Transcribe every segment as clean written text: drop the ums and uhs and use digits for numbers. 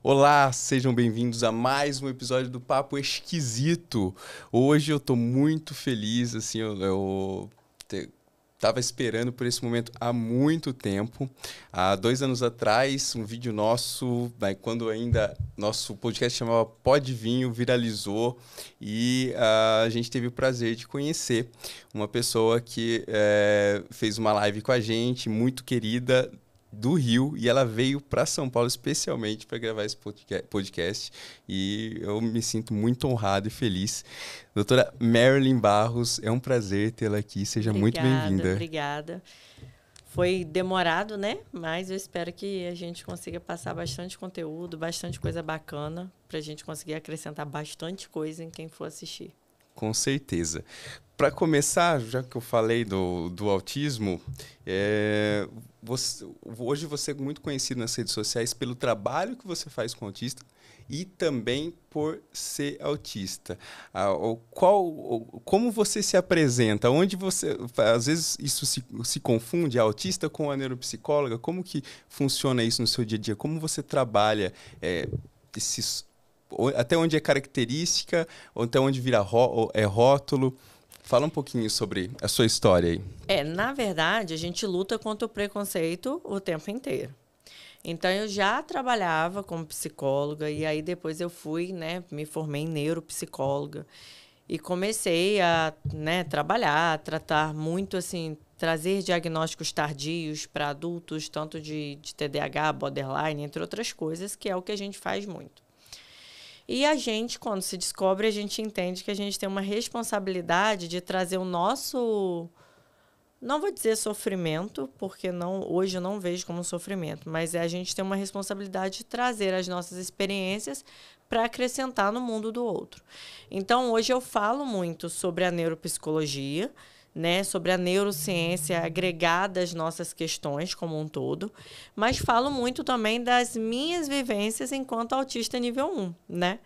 Olá, sejam bem-vindos a mais um episódio do Papo Esquisito. Hoje eu tô muito feliz, assim, tava esperando por esse momento há muito tempo. Há 2 anos atrás, um vídeo nosso, quando ainda nosso podcast chamava Pode Vinho, viralizou e a gente teve o prazer de conhecer uma pessoa que fez uma live com a gente, muito querida, do Rio, e ela veio para São Paulo especialmente para gravar esse podcast e eu me sinto muito honrado e feliz. Doutora Marilyn Barros, é um prazer tê-la aqui, seja muito bem-vinda. Obrigada. Foi demorado, né? Mas eu espero que a gente consiga passar bastante conteúdo, bastante coisa bacana, para a gente conseguir acrescentar bastante coisa em quem for assistir. Com certeza. Para começar, já que eu falei do autismo, hoje você é muito conhecido nas redes sociais pelo trabalho que você faz com autista e também por ser autista. Como você se apresenta? Onde você, às vezes isso se confunde, a autista com a neuropsicóloga? Como que funciona isso no seu dia a dia? Como você trabalha até onde é característica, ou até onde vira rótulo? Fala um pouquinho sobre a sua história aí. Na verdade, a gente luta contra o preconceito o tempo inteiro. Então, eu já trabalhava como psicóloga e aí depois eu fui, né, me formei em neuropsicóloga e comecei a, né, trabalhar, tratar muito, assim, trazer diagnósticos tardios para adultos, tanto de TDAH, borderline, entre outras coisas, que é o que a gente faz muito. E a gente, quando se descobre, a gente entende que a gente tem uma responsabilidade de trazer o nosso... Não vou dizer sofrimento, porque hoje eu não vejo como sofrimento, mas a gente tem uma responsabilidade de trazer as nossas experiências para acrescentar no mundo do outro. Então, hoje eu falo muito sobre a neuropsicologia, né, sobre a neurociência agregada às nossas questões como um todo, mas falo muito também das minhas vivências enquanto autista nível 1, né?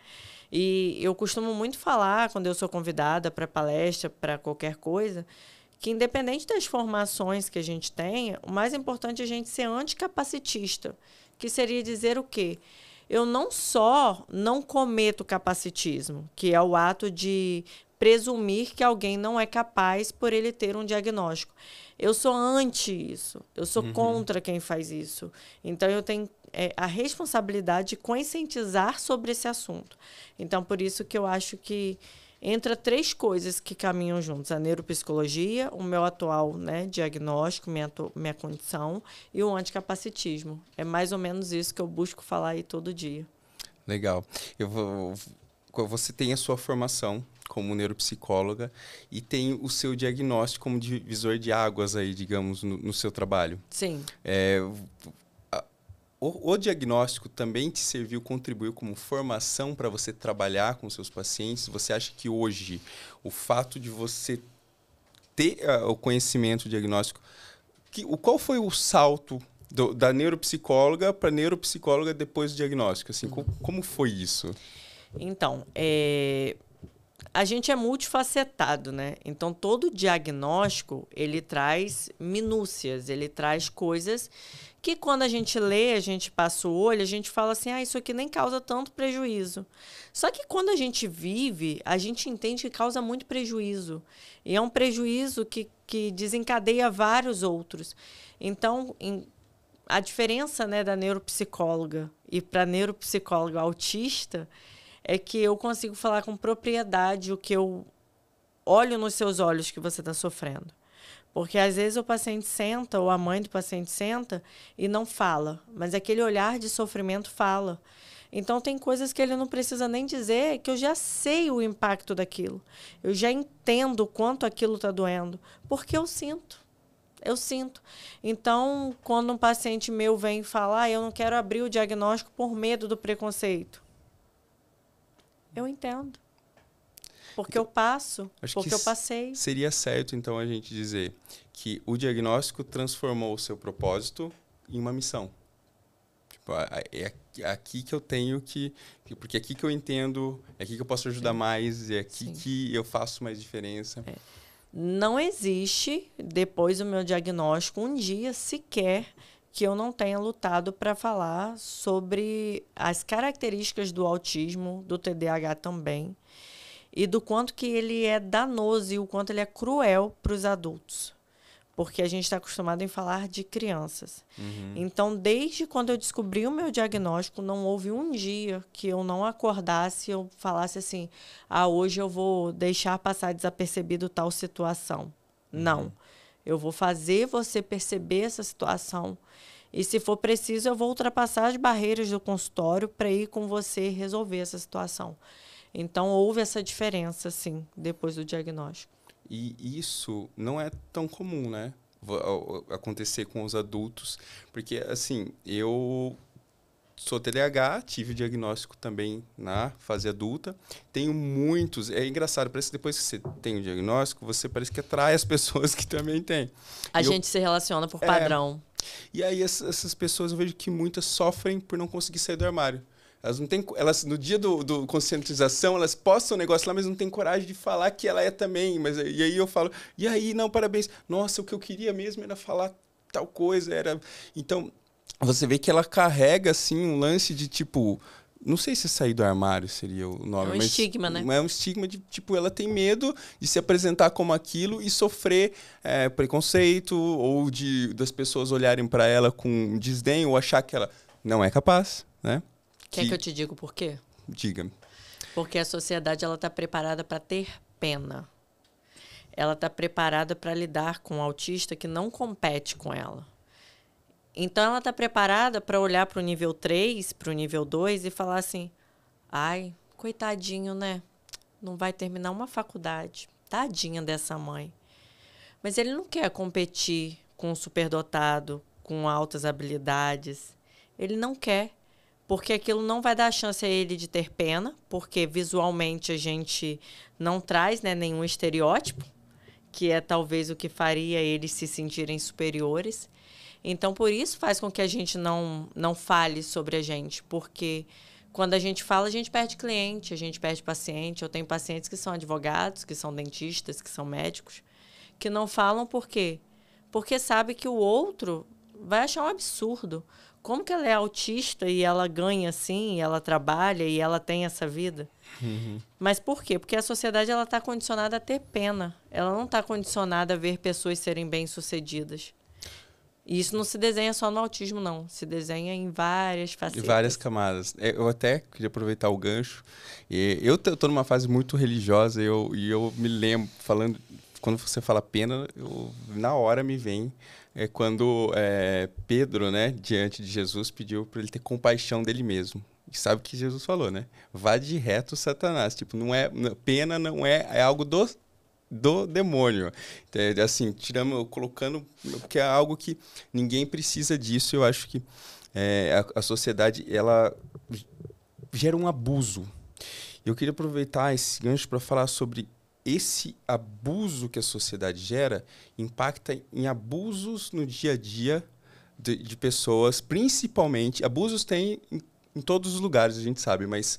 E eu costumo muito falar, quando eu sou convidada para palestra, para qualquer coisa, que independente das formações que a gente tenha, o mais importante é a gente ser anticapacitista, que seria dizer o quê? Eu não só não cometo capacitismo, que é o ato de presumir que alguém não é capaz por ele ter um diagnóstico. Eu sou anti isso, eu sou contra quem faz isso. Então, eu tenho a responsabilidade de conscientizar sobre esse assunto. Então, por isso que eu acho que entra 3 coisas que caminham juntos: a neuropsicologia, o meu atual, né, diagnóstico, minha condição, e o anticapacitismo. É mais ou menos isso que eu busco falar aí todo dia. Legal. Você tem a sua formação como neuropsicóloga e tem o seu diagnóstico como divisor de águas aí, digamos, no seu trabalho. Sim. O diagnóstico também te serviu, contribuiu como formação para você trabalhar com seus pacientes? Você acha que hoje o fato de você ter o conhecimento diagnóstico, qual foi o salto da neuropsicóloga para neuropsicóloga depois do diagnóstico? Assim, como foi isso? Então, a gente é multifacetado, né? Então, todo diagnóstico, ele traz minúcias, ele traz coisas que quando a gente lê, a gente passa o olho, a gente fala assim, isso aqui nem causa tanto prejuízo. Só que quando a gente vive, a gente entende que causa muito prejuízo. E é um prejuízo que desencadeia vários outros. Então, a diferença, né, da neuropsicóloga e para neuropsicóloga autista é que eu consigo falar com propriedade o que eu olho nos seus olhos que você está sofrendo. Porque, às vezes, o paciente senta, ou a mãe do paciente senta e não fala, mas aquele olhar de sofrimento fala. Então, tem coisas que ele não precisa nem dizer, que eu já sei o impacto daquilo. Eu já entendo o quanto aquilo está doendo, porque eu sinto. Eu sinto. Então, quando um paciente meu vem falar, eu não quero abrir o diagnóstico por medo do preconceito. Eu entendo. Porque eu passo, porque eu passei. Seria certo, então, a gente dizer que o diagnóstico transformou o seu propósito em uma missão. Tipo, é aqui que eu tenho porque é aqui que eu entendo, é aqui que eu posso ajudar mais, é aqui que eu faço mais diferença. Não existe, depois do meu diagnóstico, um dia sequer que eu não tenha lutado para falar sobre as características do autismo, do TDAH também, e do quanto que ele é danoso e o quanto ele é cruel para os adultos. Porque a gente está acostumado em falar de crianças. Então, desde quando eu descobri o meu diagnóstico, não houve um dia que eu não acordasse e eu falasse assim, hoje eu vou deixar passar desapercebido tal situação. Não. Eu vou fazer você perceber essa situação. E, se for preciso, eu vou ultrapassar as barreiras do consultório para ir com você resolver essa situação. Então, houve essa diferença, sim, depois do diagnóstico. E isso não é tão comum, né? Acontecer com os adultos. Porque, assim, eu sou TDAH, tive o diagnóstico também na fase adulta. Tenho muitos... É engraçado, parece que depois que você tem o diagnóstico, você parece que atrai as pessoas que também têm. A gente se relaciona por padrão. E aí, essas pessoas, eu vejo que muitas sofrem por não conseguir sair do armário. Elas não têm, elas, no dia do conscientização, elas postam o negócio lá, mas não têm coragem de falar que ela é também. E aí eu falo, e aí, não, parabéns. Nossa, o que eu queria mesmo era falar tal coisa. Então, você vê que ela carrega, assim, um lance de, tipo... Não sei se sair do armário seria o nome. É um estigma, né? É um estigma de, tipo, ela tem medo de se apresentar como aquilo e sofrer preconceito ou das pessoas olharem para ela com desdém ou achar que ela não é capaz, né? Quer que eu te diga por quê? Diga. Porque a sociedade está preparada para ter pena. Ela está preparada para lidar com um autista que não compete com ela. Então, ela está preparada para olhar para o nível 3, para o nível 2 e falar assim, ai, coitadinho, né? Não vai terminar uma faculdade. Tadinha dessa mãe. Mas ele não quer competir com um superdotado, com altas habilidades. Ele não quer. Porque aquilo não vai dar chance a ele de ter pena, porque visualmente a gente não traz, né, nenhum estereótipo, que é talvez o que faria eles se sentirem superiores. Então, por isso faz com que a gente não fale sobre a gente, porque quando a gente fala, a gente perde cliente, a gente perde paciente. Eu tenho pacientes que são advogados, que são dentistas, que são médicos, que não falam por quê? Porque sabe que o outro vai achar um absurdo. Como que ela é autista e ela ganha assim, e ela trabalha e ela tem essa vida? Mas por quê? Porque a sociedade está condicionada a ter pena. Ela não está condicionada a ver pessoas serem bem-sucedidas. E isso não se desenha só no autismo, não. Se desenha em várias facetas. Em várias camadas. Eu até queria aproveitar o gancho. Eu estou numa fase muito religiosa e eu me lembro, quando você fala pena, na hora me vem... quando Pedro, né, diante de Jesus, pediu para ele ter compaixão dele mesmo. E sabe o que Jesus falou, né? Vá de reto, Satanás. Tipo, pena não é algo do demônio. Então, assim, colocando, porque é algo que ninguém precisa disso. Eu acho que a sociedade, ela gera um abuso. Eu queria aproveitar esse gancho para falar sobre esse abuso que a sociedade gera impacta em abusos no dia a dia de pessoas, principalmente. Abusos tem em todos os lugares, a gente sabe, mas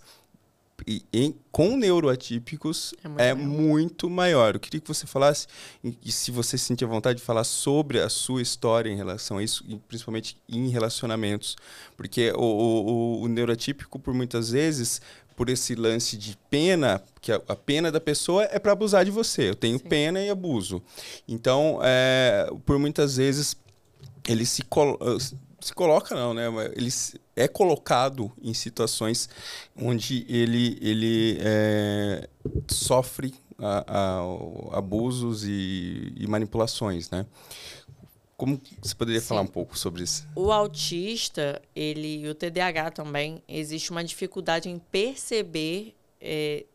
com neuroatípicos é muito maior. Eu queria que você falasse, e se você se sentir à vontade de falar sobre a sua história em relação a isso, principalmente em relacionamentos. Porque o neuroatípico, por muitas vezes... por esse lance de pena, que a pena da pessoa é para abusar de você. Eu tenho pena e abuso. Então, por muitas vezes, ele se coloca, não, né? Ele é colocado em situações onde ele sofre abusos e manipulações, né? Como você poderia falar um pouco sobre isso? O autista, e o TDAH também, existe uma dificuldade em perceber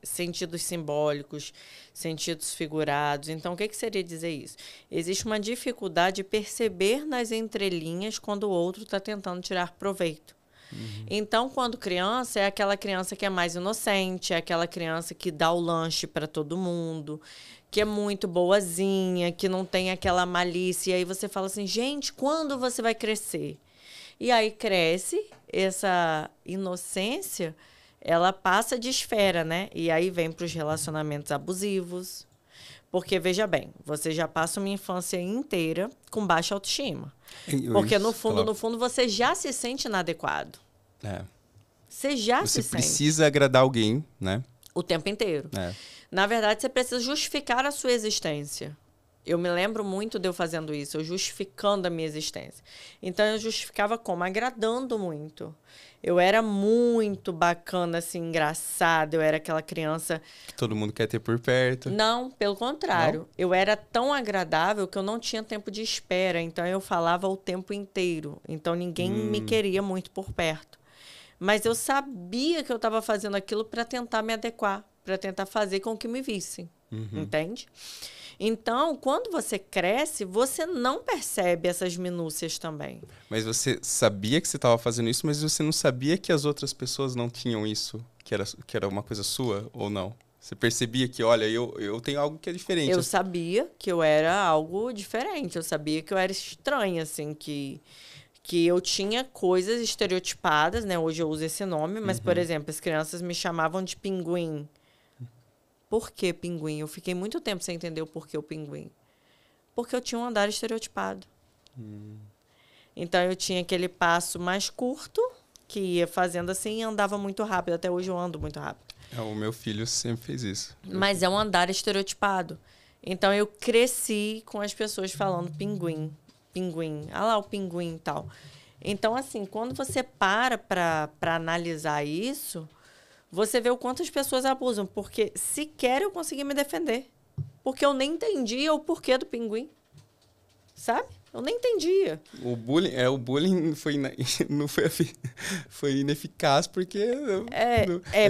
sentidos simbólicos, sentidos figurados. Então, o que seria dizer isso? Existe uma dificuldade de perceber nas entrelinhas quando o outro está tentando tirar proveito. Então, quando criança, é aquela criança que é mais inocente, é aquela criança que dá o lanche para todo mundo, que é muito boazinha, que não tem aquela malícia. E aí você fala assim, gente, quando você vai crescer? E aí cresce, essa inocência, ela passa de esfera, né? E aí vem para os relacionamentos abusivos. Porque, veja bem, você já passa uma infância inteira com baixa autoestima. Porque no fundo, você já se sente inadequado. Você já se sente. Você precisa agradar alguém, né? O tempo inteiro. Na verdade, você precisa justificar a sua existência. Eu me lembro muito de eu fazendo isso, eu justificando a minha existência. Então, eu justificava como? Agradando muito. Eu era muito bacana, assim, engraçada. Eu era aquela criança... que todo mundo quer ter por perto. Não, pelo contrário. Não? Eu era tão agradável que eu não tinha tempo de espera. Então, eu falava o tempo inteiro. Então, ninguém me queria muito por perto. Mas eu sabia que eu estava fazendo aquilo para tentar me adequar, para tentar fazer com que me vissem. Entende? Então, quando você cresce, você não percebe essas minúcias também. Mas você sabia que você estava fazendo isso, mas você não sabia que as outras pessoas não tinham isso? Que era uma coisa sua ou não? Você percebia que, olha, eu tenho algo que é diferente. Eu sabia que eu era algo diferente. Eu sabia que eu era estranha, assim, que eu tinha coisas estereotipadas, né? Hoje eu uso esse nome, mas, por exemplo, as crianças me chamavam de pinguim. Por que pinguim? Eu fiquei muito tempo sem entender o porquê o pinguim. Porque eu tinha um andar estereotipado. Então, eu tinha aquele passo mais curto, que ia fazendo assim e andava muito rápido. Até hoje eu ando muito rápido. O meu filho sempre fez isso. Mas é um andar estereotipado. Então, eu cresci com as pessoas falando pinguim. Pinguim. Ah lá o pinguim e tal. Então, assim, quando você para analisar isso... você vê o quanto as pessoas abusam, porque sequer eu consegui me defender. Porque eu nem entendia o porquê do pinguim. Sabe? Eu nem entendia. O bullying foi ineficaz porque...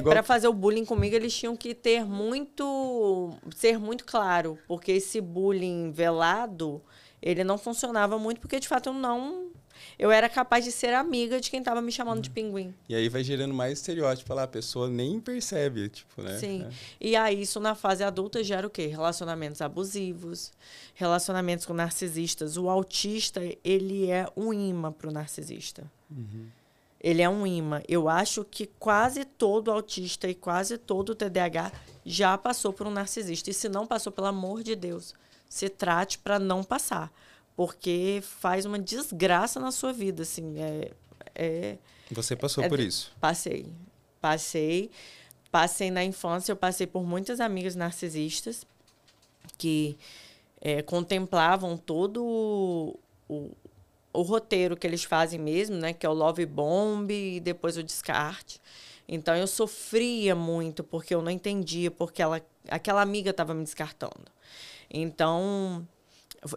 Para fazer o bullying comigo, eles tinham que ser muito claro. Porque esse bullying velado, ele não funcionava muito, porque de fato eu era capaz de ser amiga de quem estava me chamando de pinguim. E aí vai gerando mais estereótipo lá, a pessoa nem percebe, tipo, né? Sim. E aí isso na fase adulta gera o quê? Relacionamentos abusivos, relacionamentos com narcisistas. O autista, ele é um imã para o narcisista. Ele é um imã. Eu acho que quase todo autista e quase todo TDAH já passou por um narcisista. E se não passou, pelo amor de Deus, se trate para não passar. Porque faz uma desgraça na sua vida, assim. Você passou por isso? Passei na infância, eu passei por muitas amigas narcisistas que contemplavam todo o roteiro que eles fazem mesmo, né? Que é o love bomb e depois o descarte. Então, eu sofria muito porque eu não entendia porque aquela amiga estava me descartando. Então...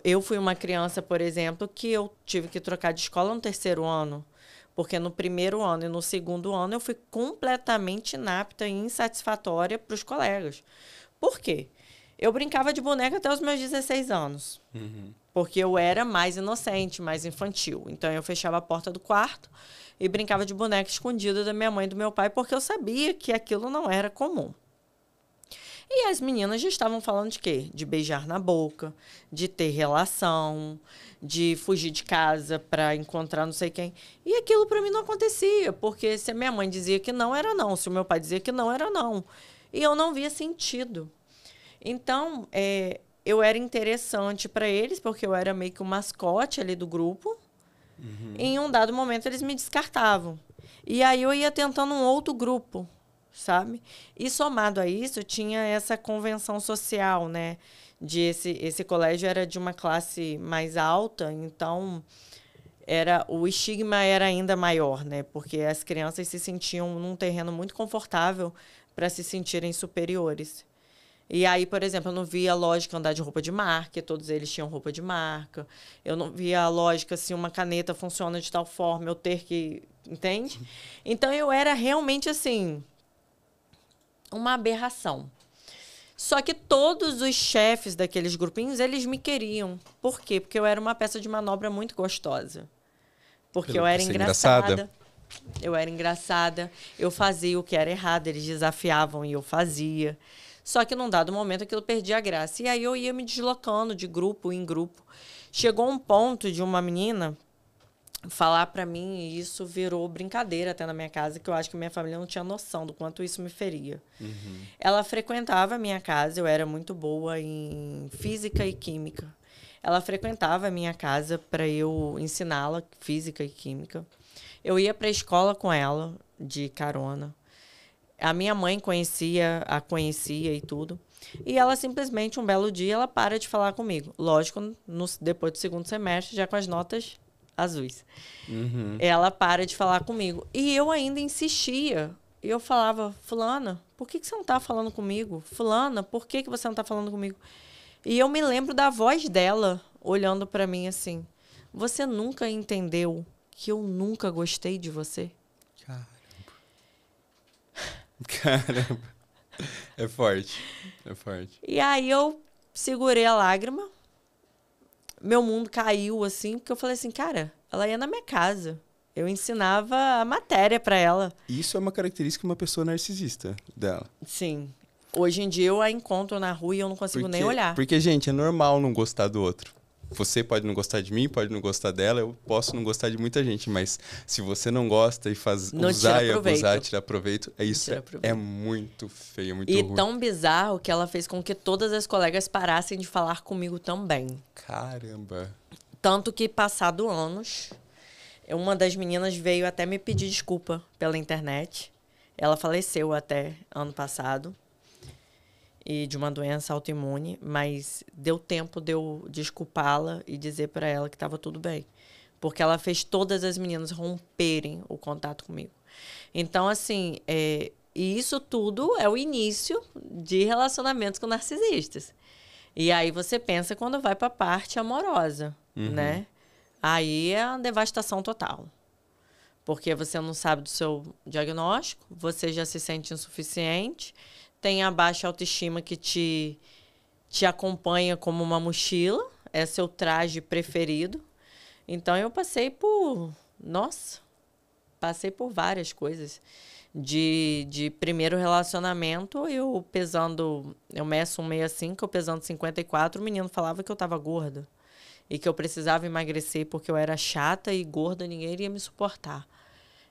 eu fui uma criança, por exemplo, que eu tive que trocar de escola no 3º ano, porque no 1º ano e no 2º ano eu fui completamente inapta e insatisfatória para os colegas. Por quê? Eu brincava de boneca até os meus 16 anos, porque eu era mais inocente, mais infantil. Então, eu fechava a porta do quarto e brincava de boneca escondida da minha mãe e do meu pai, porque eu sabia que aquilo não era comum. E as meninas já estavam falando de quê? De beijar na boca, de ter relação, de fugir de casa para encontrar não sei quem. E aquilo para mim não acontecia, porque se a minha mãe dizia que não, era não. Se o meu pai dizia que não, era não. E eu não via sentido. Então, eu era interessante para eles, porque eu era meio que o mascote ali do grupo. E em um dado momento, eles me descartavam. E aí eu ia tentando um outro grupo, sabe? E somado a isso, tinha essa convenção social, né? Esse colégio era de uma classe mais alta, então o estigma era ainda maior, né? Porque as crianças se sentiam num terreno muito confortável para se sentirem superiores. E aí, por exemplo, eu não via a lógica andar de roupa de marca, todos eles tinham roupa de marca. Eu não via a lógica se uma caneta funciona de tal forma, eu ter que... Entende? Então, eu era realmente, assim, uma aberração. Só que todos os chefes daqueles grupinhos, eles me queriam. Por quê? Porque eu era uma peça de manobra muito gostosa. Porque eu era engraçada. Eu era engraçada. Eu fazia o que era errado, eles desafiavam e eu fazia. Só que num dado momento aquilo perdia a graça. E aí eu ia me deslocando de grupo em grupo. Chegou um ponto de uma menina falar para mim, e isso virou brincadeira até na minha casa, que eu acho que minha família não tinha noção do quanto isso me feria. Ela frequentava a minha casa, eu era muito boa em física e química. Ela frequentava a minha casa para eu ensiná-la física e química. Eu ia para a escola com ela, de carona. A minha mãe a conhecia e tudo. E ela simplesmente, um belo dia, ela para de falar comigo. Lógico, depois do segundo semestre, já com as notas azuis. Ela para de falar comigo. E eu ainda insistia. E eu falava, fulana, por que você não tá falando comigo? Fulana, por que você não tá falando comigo? E eu me lembro da voz dela, olhando para mim assim. Você nunca entendeu que eu nunca gostei de você? Caramba. É forte. É forte. E aí eu segurei a lágrima. Meu mundo caiu, assim, porque eu falei assim, cara, ela ia na minha casa. Eu ensinava a matéria para ela. Isso é uma característica de uma pessoa narcisista dela. Sim. Hoje em dia eu a encontro na rua e eu não consigo nem olhar. Porque, gente, é normal não gostar do outro. Você pode não gostar de mim, pode não gostar dela, eu posso não gostar de muita gente, mas se você não gosta e usar e abusar, tirar proveito, é muito feio, muito ruim. E tão bizarro que ela fez com que todas as colegas parassem de falar comigo também. Caramba. Tanto que, passado anos, uma das meninas veio até me pedir desculpa pela internet. Ela faleceu até ano passado. E de uma doença autoimune, mas deu tempo de eu desculpá-la e dizer para ela que estava tudo bem. Porque ela fez todas as meninas romperem o contato comigo. Então, assim, e isso tudo é o início de relacionamentos com narcisistas. E aí você pensa quando vai para a parte amorosa, né? Aí é uma devastação total. Porque você não sabe do seu diagnóstico, você já se sente insuficiente, tem a baixa autoestima que te acompanha como uma mochila, é seu traje preferido. Então, eu passei por várias coisas. De primeiro relacionamento, eu meço 1,65, eu pesando 54, o menino falava que eu estava gorda. E que eu precisava emagrecer porque eu era chata e gorda, ninguém iria me suportar.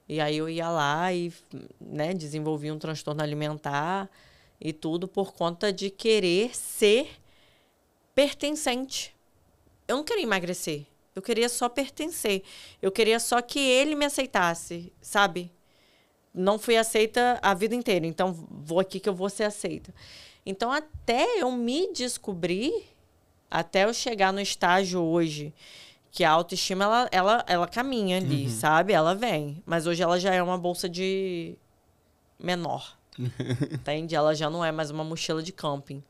E aí eu ia lá e, né, desenvolvia um transtorno alimentar e tudo por conta de querer ser pertencente. Eu não queria emagrecer. Eu queria só pertencer. Eu queria só que ele me aceitasse, sabe? Não fui aceita a vida inteira, então vou aqui que eu vou ser aceita. Então, até eu me descobrir, até eu chegar no estágio hoje, que a autoestima, ela caminha ali, sabe? Ela vem. Mas hoje ela já é uma bolsa de menor. Entende? Ela já não é mais uma mochila de camping.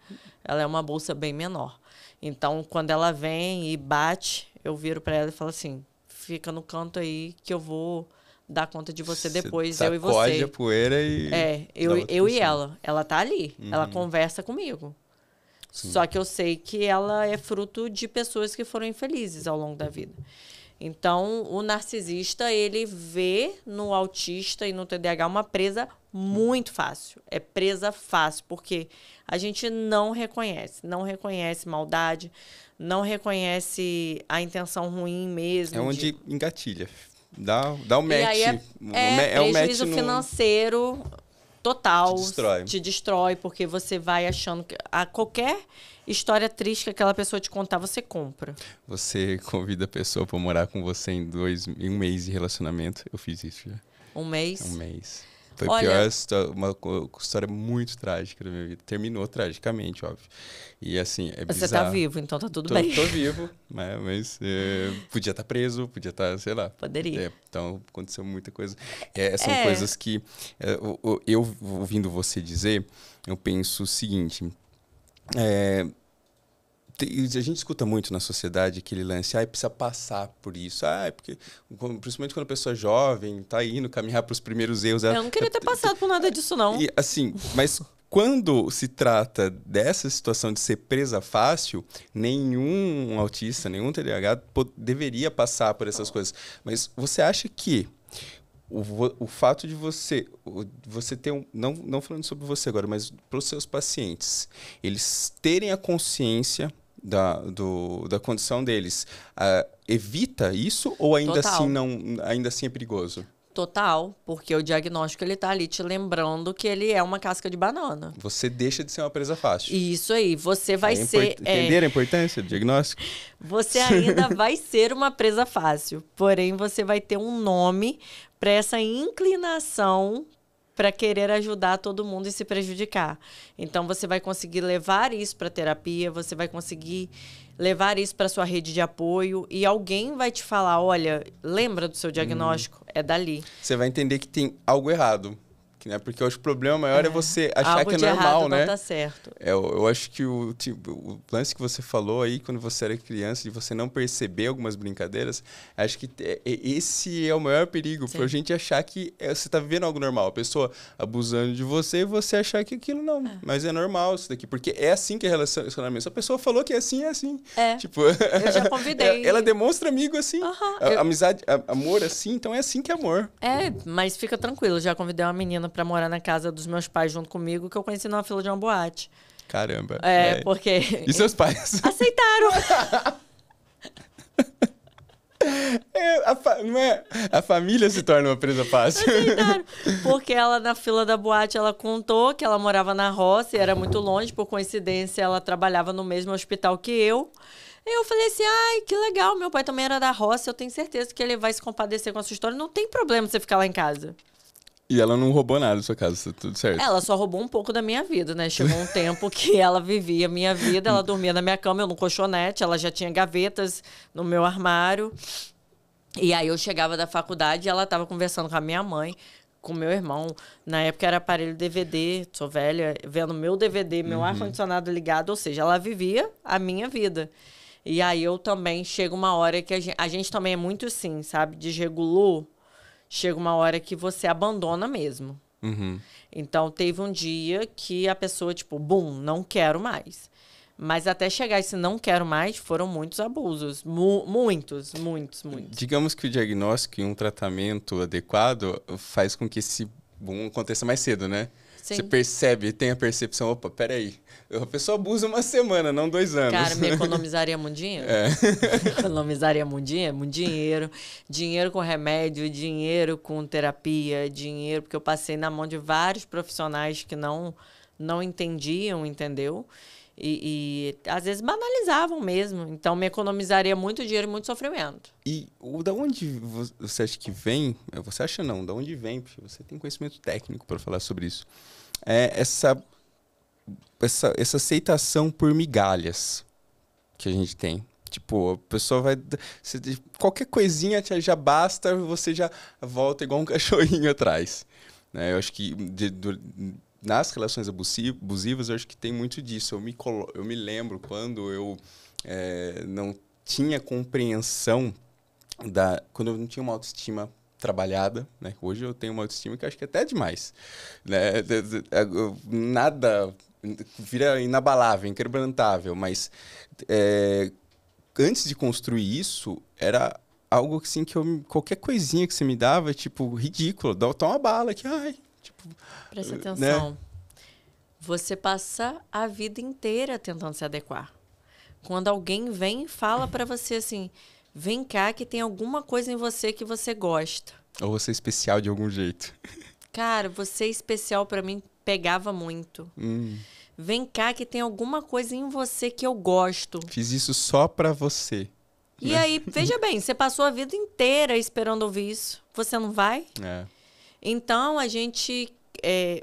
Ela é uma bolsa bem menor. Então, quando ela vem e bate, eu viro para ela e falo assim, fica no canto aí que eu vou dar conta de você depois, eu e você. Sacode a poeira e... eu e ela. Ela tá ali. Ela conversa comigo. Sim. Só que eu sei que ela é fruto de pessoas que foram infelizes ao longo da vida. Então, o narcisista, ele vê no autista e no TDAH uma presa muito fácil. É presa fácil, porque a gente não reconhece maldade, não reconhece a intenção ruim mesmo. É onde engatilha. Dá um match. E aí prejuízo financeiro total. Te destrói, porque você vai achando que qualquer história triste que aquela pessoa te contar, você compra. Você convida a pessoa para morar com você em um mês de relacionamento. Eu fiz isso já. Um mês? Um mês. Foi a pior história, uma história muito trágica da minha vida. Terminou tragicamente, óbvio. E assim, é bizarro. Você tá vivo, então tá tudo bem. Tô vivo, mas podia estar preso, podia estar, sei lá. Poderia. Então, aconteceu muita coisa. São coisas que, eu ouvindo você dizer, eu penso o seguinte... a gente escuta muito na sociedade aquele lance, precisa passar por isso. Porque, principalmente quando a pessoa é jovem, tá indo caminhar para os primeiros erros. Eu não queria ter passado por nada disso, não. E, assim, mas quando se trata dessa situação de ser presa fácil, nenhum autista, nenhum TDAH deveria passar por essas coisas. Mas você acha que o fato de você ter não falando sobre você agora, mas para os seus pacientes, eles terem a consciência da condição deles, evita isso ou ainda assim é perigoso? Total, porque o diagnóstico ele tá ali te lembrando que ele é uma casca de banana. Você deixa de ser uma presa fácil. Isso aí, você vai ser... Entenderam a importância do diagnóstico? Você ainda vai ser uma presa fácil, porém você vai ter um nome para essa inclinação para querer ajudar todo mundo e se prejudicar. Então você vai conseguir levar isso para terapia, você vai conseguir levar isso para sua rede de apoio e alguém vai te falar, olha, lembra do seu diagnóstico? É dali. Você vai entender que tem algo errado. Né? Porque eu acho que o problema maior é você achar algo que é de normal, errado né? Não tá certo. Eu acho que o lance que você falou aí, quando você era criança, de você não perceber algumas brincadeiras, acho que esse é o maior perigo, pra gente achar que você tá vivendo algo normal. A pessoa abusando de você e você achar que aquilo não, mas é normal isso daqui. Porque é assim que é relacionamento. Se a pessoa falou que é assim, é assim. Tipo, eu já convidei. Ela demonstra amigo assim. Amizade, amor assim, então é assim que é amor. Mas fica tranquilo, já convidei uma menina pra morar na casa dos meus pais junto comigo, que eu conheci numa fila de uma boate. Caramba. Porque... E seus pais? Aceitaram! Não é? A família se torna uma presa fácil. Aceitaram. Porque ela, na fila da boate, ela contou que ela morava na roça e era muito longe. Por coincidência, ela trabalhava no mesmo hospital que eu. E eu falei assim, ai, que legal, meu pai também era da roça, eu tenho certeza que ele vai se compadecer com a sua história. Não tem problema você ficar lá em casa. E ela não roubou nada da sua casa, tá tudo certo? Ela só roubou um pouco da minha vida, né? Chegou um tempo que ela vivia a minha vida, ela dormia na minha cama, eu no colchonete, ela já tinha gavetas no meu armário. E aí eu chegava da faculdade e ela tava conversando com a minha mãe, com meu irmão. Na época era aparelho DVD, sou velha, vendo meu DVD, meu ar-condicionado ligado, ou seja, ela vivia a minha vida. E aí eu também, chega uma hora que a gente também é muito assim, sabe? Desregulou. Chega uma hora que você abandona mesmo. Então, teve um dia que a pessoa, tipo, bum, não quero mais. Mas até chegar esse não quero mais, foram muitos abusos. Muitos. Digamos que o diagnóstico e um tratamento adequado faz com que esse boom aconteça mais cedo, né? Sim. Você percebe, tem a percepção, opa, peraí, a pessoa abusa uma semana, não 2 anos. Cara, me economizaria muito dinheiro. Economizaria muito dinheiro. Dinheiro com remédio, dinheiro com terapia, dinheiro... Porque eu passei na mão de vários profissionais que não entendiam, entendeu? E às vezes banalizavam mesmo. Então, me economizaria muito dinheiro e muito sofrimento. E da onde você acha que vem? Você acha não, da onde vem? Porque você tem conhecimento técnico para falar sobre isso. Essa aceitação por migalhas que a gente tem. Tipo, a pessoa vai... qualquer coisinha já basta, você já volta igual um cachorrinho atrás. Né? Eu acho que... nas relações abusivas, eu acho que tem muito disso. Eu me lembro quando eu não tinha compreensão quando eu não tinha uma autoestima trabalhada, né? Hoje eu tenho uma autoestima que eu acho que é até demais. Né? Nada vira inabalável, inquebrantável, mas antes de construir isso, era algo assim que qualquer coisinha que você me dava, tipo, ridículo. Toma uma bala aqui, ai... Tipo, presta atenção. Né? Você passa a vida inteira tentando se adequar. Quando alguém vem e fala pra você assim, vem cá que tem alguma coisa em você que você gosta. Ou você é especial de algum jeito. Cara, você é especial pra mim pegava muito. Vem cá que tem alguma coisa em você que eu gosto. Fiz isso só pra você. E né? Aí, veja bem, você passou a vida inteira esperando ouvir isso. Você não vai? Então, a gente,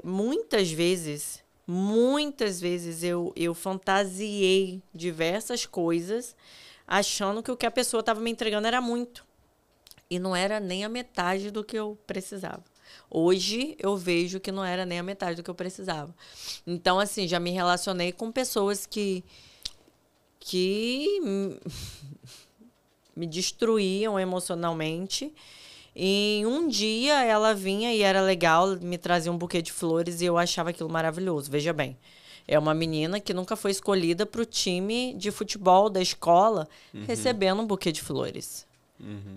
muitas vezes eu fantasiei diversas coisas achando que o que a pessoa estava me entregando era muito. E não era nem a metade do que eu precisava. Hoje, eu vejo que não era nem a metade do que eu precisava. Então, assim, já me relacionei com pessoas que me destruíam emocionalmente. E um dia ela vinha e era legal, me trazia um buquê de flores e eu achava aquilo maravilhoso. Veja bem, é uma menina que nunca foi escolhida para o time de futebol da escola recebendo um buquê de flores.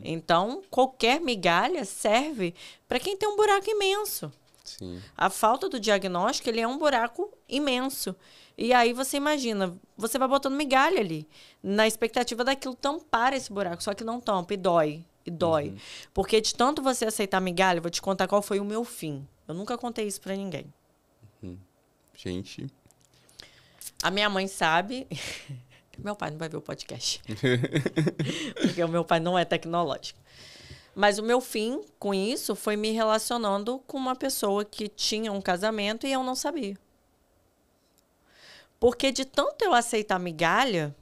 Então, qualquer migalha serve para quem tem um buraco imenso. Sim. A falta do diagnóstico, ele é um buraco imenso. E aí você imagina, você vai botando migalha ali, na expectativa daquilo tampar esse buraco, só que não tampa e dói. E dói. Porque de tanto você aceitar migalha, eu vou te contar qual foi o meu fim. Eu nunca contei isso pra ninguém. Gente. A minha mãe sabe. Meu pai não vai ver o podcast. Porque o meu pai não é tecnológico. Mas o meu fim com isso foi me relacionando com uma pessoa que tinha um casamento e eu não sabia. Porque de tanto eu aceitar migalha,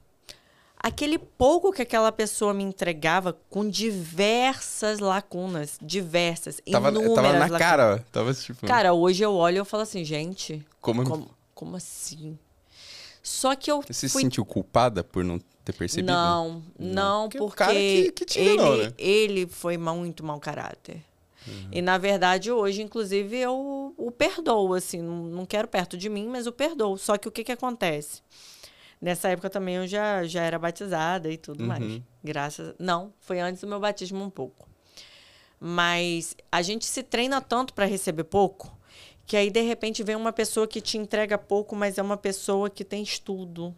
aquele pouco que aquela pessoa me entregava com diversas lacunas, Tava inúmeras na lacunas. cara, ó. Tava tipo... Cara, hoje eu olho e eu falo assim, gente, Como assim? Só que eu Você se fui... sentiu culpada por não ter percebido? Não, Porque porque o cara que te enganou, né? ele foi muito mau caráter. E, na verdade, hoje, inclusive, eu o perdoo, assim, não quero perto de mim, mas o perdoo. Só que o que acontece? Nessa época também eu já era batizada e tudo mais. Não, foi antes do meu batismo um pouco. Mas a gente se treina tanto para receber pouco, que aí, de repente, vem uma pessoa que te entrega pouco, mas é uma pessoa que tem estudo.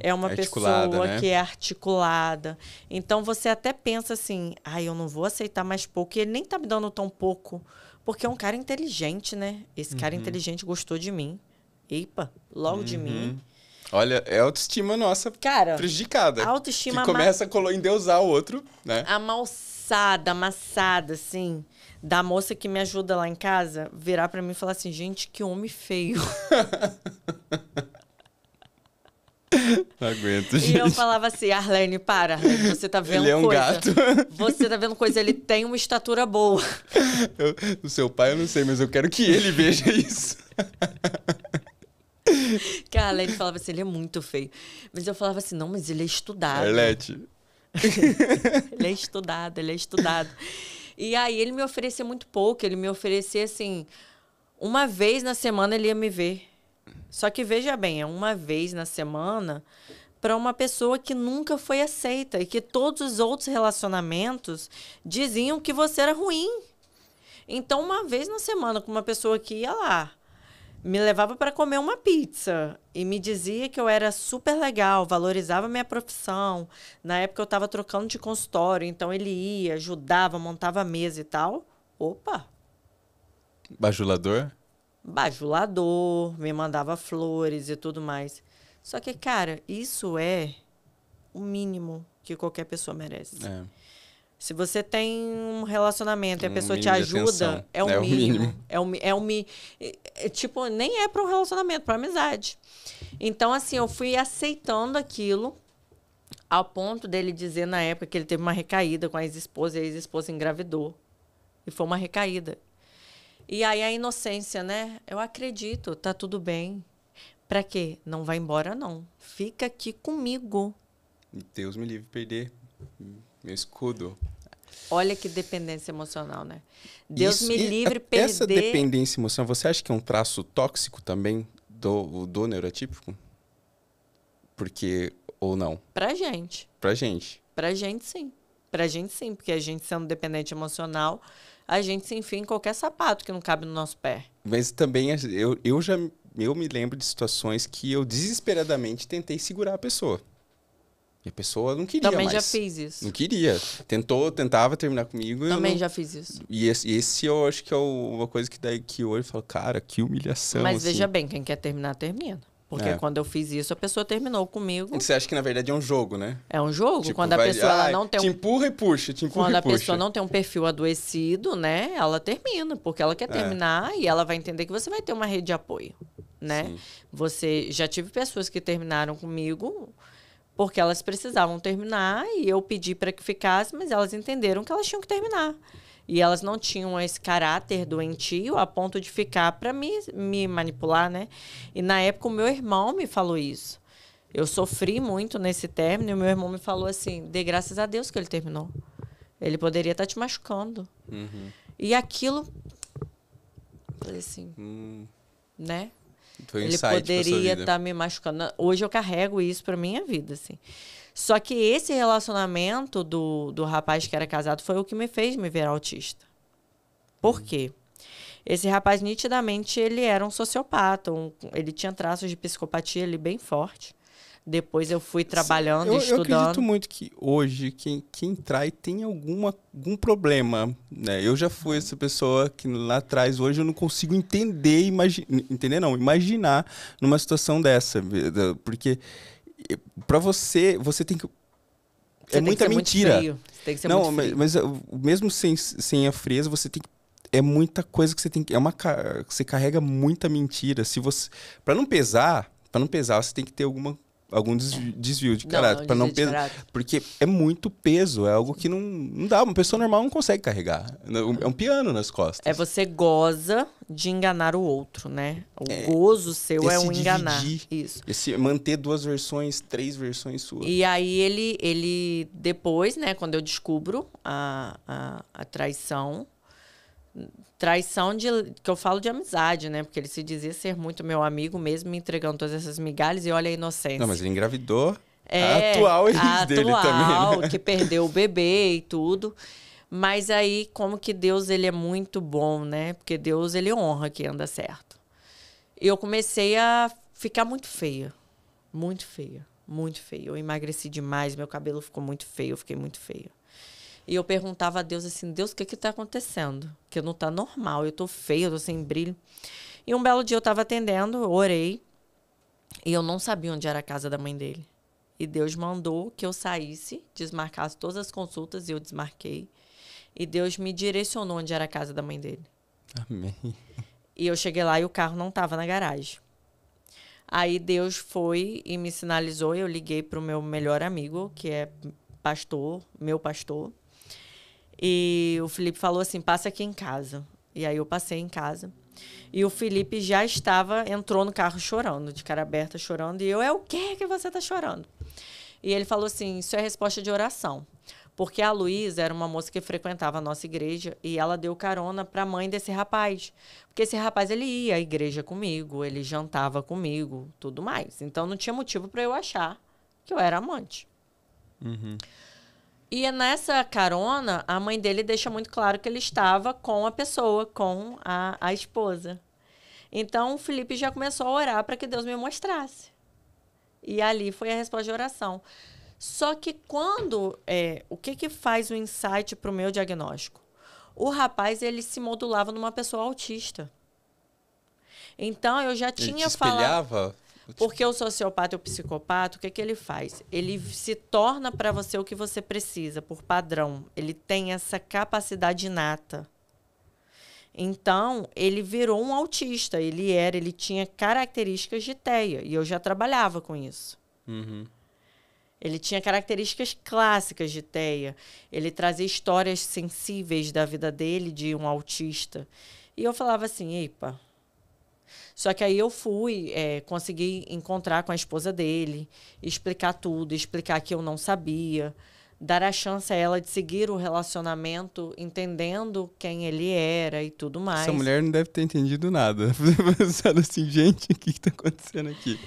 É uma pessoa, né, que é articulada. Então, você até pensa assim, eu não vou aceitar mais pouco. E ele nem tá me dando tão pouco. Porque é um cara inteligente, né? Esse cara inteligente gostou de mim. Epa, logo de mim. Olha, é a autoestima nossa, cara, prejudicada. A autoestima... Que começa a endeusar o outro, né? Amassada, assim, da moça que me ajuda lá em casa, virar pra mim e falar assim, gente, que homem feio. Não aguento, gente. E eu falava assim, Arlene, Arlene, você tá vendo ele é um coisa. gato. Você tá vendo coisa, ele tem uma estatura boa. O seu pai eu não sei, mas eu quero que ele veja isso. Que a Arlene falava assim, ele é muito feio. Mas eu falava assim, não, mas ele é estudado. Arlete. Ele é estudado. E aí ele me oferecia muito pouco, ele me oferecia assim, uma vez na semana ele ia me ver. Só que veja bem, é uma vez na semana para uma pessoa que nunca foi aceita e que todos os outros relacionamentos diziam que você era ruim. Então, uma vez na semana com uma pessoa que ia lá, me levava para comer uma pizza e me dizia que eu era super legal, valorizava minha profissão. Na época eu estava trocando de consultório, então ele ia, ajudava, montava a mesa e tal. Opa! Bajulador? Bajulador, me mandava flores e tudo mais. Só que, cara, isso é o mínimo que qualquer pessoa merece. Se você tem um relacionamento e a pessoa te ajuda, é o mínimo. Tipo, nem é para um relacionamento, para amizade. Então, assim, eu fui aceitando aquilo ao ponto dele dizer na época que ele teve uma recaída com a ex-esposa e a ex-esposa engravidou. E foi uma recaída. E aí a inocência, né? Eu acredito, tá tudo bem. Pra quê? Não vai embora, não. Fica aqui comigo. Deus me livre de perder meu escudo. Olha que dependência emocional, né? Deus me livre de perder... Essa dependência emocional, você acha que é um traço tóxico também do neurotípico? Porque, ou não? Pra gente. Pra gente. Pra gente, sim. Pra gente, sim. Porque a gente sendo dependente emocional, a gente se enfia em qualquer sapato que não cabe no nosso pé. Mas também, eu me lembro de situações que eu desesperadamente tentei segurar a pessoa. E a pessoa não queria Também mais. já fiz isso. Não queria. Tentava terminar comigo. Também já fiz isso. E esse eu acho que é uma coisa que daí que hoje eu falo, cara, que humilhação. Mas assim. veja bem, quem quer terminar, termina. Porque quando eu fiz isso, a pessoa terminou comigo. E você acha que, na verdade, é um jogo, né? É um jogo? Tipo, quando a pessoa ela não tem te empurra e puxa, Quando a pessoa não tem um perfil adoecido, né? Ela termina, porque ela quer terminar e ela vai entender que você vai ter uma rede de apoio, né? Sim. Já tive pessoas que terminaram comigo porque elas precisavam terminar e eu pedi para que ficasse, mas elas entenderam que elas tinham que terminar. E elas não tinham esse caráter doentio a ponto de ficar para me manipular, né? E na época o meu irmão me falou isso. Eu sofri muito nesse término e o meu irmão me falou assim, dê graças a Deus que ele terminou. Ele poderia estar te machucando. E aquilo... Falei assim, né? Foi um ele poderia estar me machucando. Hoje eu carrego isso para minha vida, assim. Só que esse relacionamento do rapaz que era casado foi o que me fez me ver autista. Por quê? Esse rapaz, nitidamente, ele era um sociopata. Ele tinha traços de psicopatia ali bem forte. Depois eu fui trabalhando, eu estudando. acredito muito que hoje quem trai tem algum problema, né? Eu já fui essa pessoa que lá atrás, hoje eu não consigo entender, imaginar numa situação dessa, porque para você tem que Você tem muita que ser mentira. muito feio. Você tem que ser Não, muito feio. mas mesmo sem a frieza, você tem que é muita coisa que você tem que você carrega muita mentira. Se você para não pesar, você tem que ter algum desvio de caráter, para não pesar, porque é muito peso, é algo que não dá, uma pessoa normal não consegue carregar. É um piano nas costas. É você goza de enganar o outro, né? O gozo seu é um enganar. Isso. Esse manter 2 versões, 3 versões suas. E aí ele depois, né, quando eu descubro a traição que eu falo de amizade, né? Porque ele se dizia ser muito meu amigo mesmo, me entregando todas essas migalhas e olha a inocência. Não, mas ele engravidou a atual ex dele também, né? Que perdeu o bebê e tudo. Mas aí, como que Deus, ele é muito bom, né? Porque Deus, ele honra quem anda certo. E eu comecei a ficar muito feia. Muito feia. Muito feia. Eu emagreci demais, meu cabelo ficou muito feio, eu fiquei muito feia. E eu perguntava a Deus assim, Deus, o que está acontecendo? Que não está normal, eu estou feia, eu estou sem brilho. E um belo dia eu estava atendendo, eu orei, e eu não sabia onde era a casa da mãe dele. E Deus mandou que eu saísse, desmarcasse todas as consultas, e eu desmarquei. E Deus me direcionou onde era a casa da mãe dele. Amém. E eu cheguei lá e o carro não estava na garagem. Aí Deus foi e me sinalizou, e eu liguei para o meu melhor amigo, que é pastor, meu pastor. E o Felipe falou assim, passa aqui em casa. E aí eu passei em casa. E o Felipe já entrou no carro chorando, de cara aberta, chorando. E eu, é o quê que você está chorando? E ele falou assim, isso é resposta de oração. Porque a Luísa era uma moça que frequentava a nossa igreja e ela deu carona para a mãe desse rapaz. Porque esse rapaz, ele ia à igreja comigo, ele jantava comigo, tudo mais. Então não tinha motivo para eu achar que eu era amante. Uhum. E nessa carona, a mãe dele deixa muito claro que ele estava com a pessoa, com a esposa. Então, o Felipe já começou a orar para que Deus me mostrasse. E ali foi a resposta de oração. Só que quando... o que faz o insight para o meu diagnóstico? O rapaz, ele se modulava numa pessoa autista. Então, eu já tinha falado... Ele te espelhava? Porque o sociopata e o psicopata, o que ele faz? Ele se torna para você o que você precisa, por padrão. Ele tem essa capacidade inata. Então, ele virou um autista. Ele tinha características de TEA. E eu já trabalhava com isso. Uhum. Ele tinha características clássicas de TEA. Ele trazia histórias sensíveis da vida dele, de um autista. E eu falava assim, epa... Só que aí eu consegui encontrar com a esposa dele, explicar tudo, explicar que eu não sabia, dar a chance a ela de seguir o relacionamento, entendendo quem ele era e tudo mais. Essa mulher não deve ter entendido nada. Pensando assim, gente, o que está acontecendo aqui?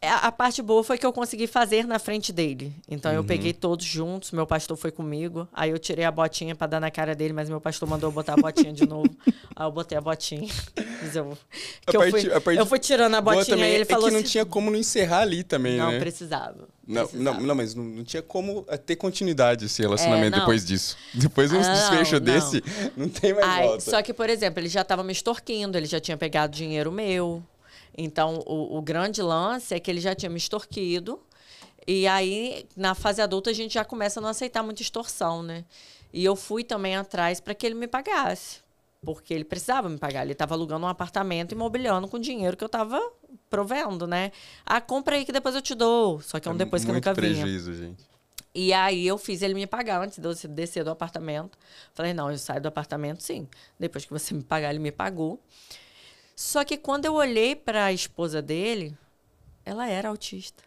A parte boa foi que eu consegui fazer na frente dele. Então, eu peguei todos juntos, meu pastor foi comigo. Aí, eu tirei a botinha para dar na cara dele, mas meu pastor mandou eu botar a botinha de novo. Aí, eu botei a botinha. Eu fui tirando a botinha e ele falou que não tinha como não encerrar ali também, não, né? Precisava. Não, mas não tinha como ter continuidade esse relacionamento depois disso. Depois de um desfecho desse, não tem mais volta. Só que, por exemplo, ele já estava me extorquindo, ele já tinha pegado dinheiro meu. Então, o grande lance é que ele já tinha me extorquido. E aí, na fase adulta, a gente já começa a não aceitar muita extorsão, né? E eu fui também atrás para que ele me pagasse. Porque ele precisava me pagar. Ele estava alugando um apartamento e mobiliando com o dinheiro que eu estava provendo, né? Ah, compra aí que depois eu te dou. Só que é um depois que eu nunca vinha. Prejuízo, gente. E aí, eu fiz ele me pagar antes de eu descer do apartamento. Falei, não, eu saio do apartamento, sim. Depois que você me pagar, ele me pagou. Só que quando eu olhei para a esposa dele, ela era autista.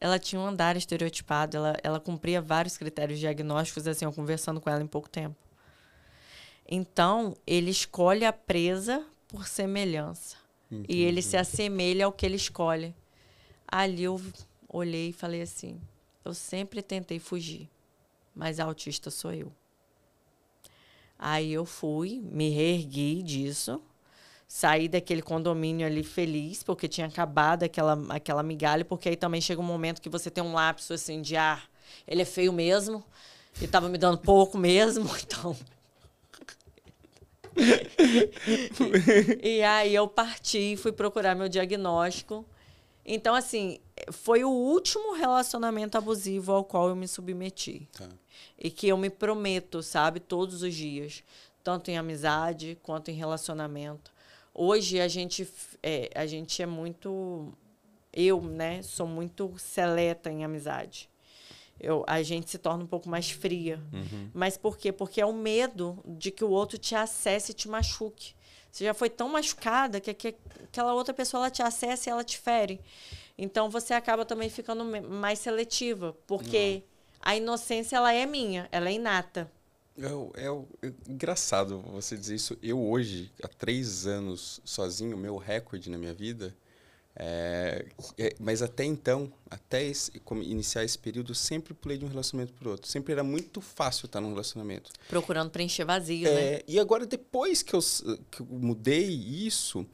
Ela tinha um andar estereotipado, ela cumpria vários critérios diagnósticos, assim, eu conversando com ela em pouco tempo. Então, ele escolhe a presa por semelhança. Entendi. E ele se assemelha ao que ele escolhe. Ali eu olhei e falei assim, eu sempre tentei fugir, mas a autista sou eu. Aí eu fui, me reergui disso, Saí daquele condomínio ali feliz, porque tinha acabado aquela migalha, porque aí também chega um momento que você tem um lapso assim de ele é feio mesmo, e tava me dando pouco mesmo, então. E aí eu parti, fui procurar meu diagnóstico. Então, assim, foi o último relacionamento abusivo ao qual eu me submeti. Tá. E que eu me prometo, sabe, todos os dias, tanto em amizade quanto em relacionamento. Hoje a gente é muito... Eu, né, sou muito seleta em amizade. A gente se torna um pouco mais fria. Uhum. Mas por quê? Porque é o medo de que o outro te acesse e te machuque. Você já foi tão machucada que aquela outra pessoa ela te acessa e ela te fere. Então, você acaba também ficando mais seletiva. Porque a inocência ela é minha, ela é inata. É engraçado você dizer isso. Eu hoje, há 3 anos sozinho, meu recorde na minha vida... mas até então, iniciar esse período, eu sempre pulei de um relacionamento para o outro. Sempre era muito fácil estar num relacionamento. Procurando preencher vazio, né? E agora, depois que eu mudei isso,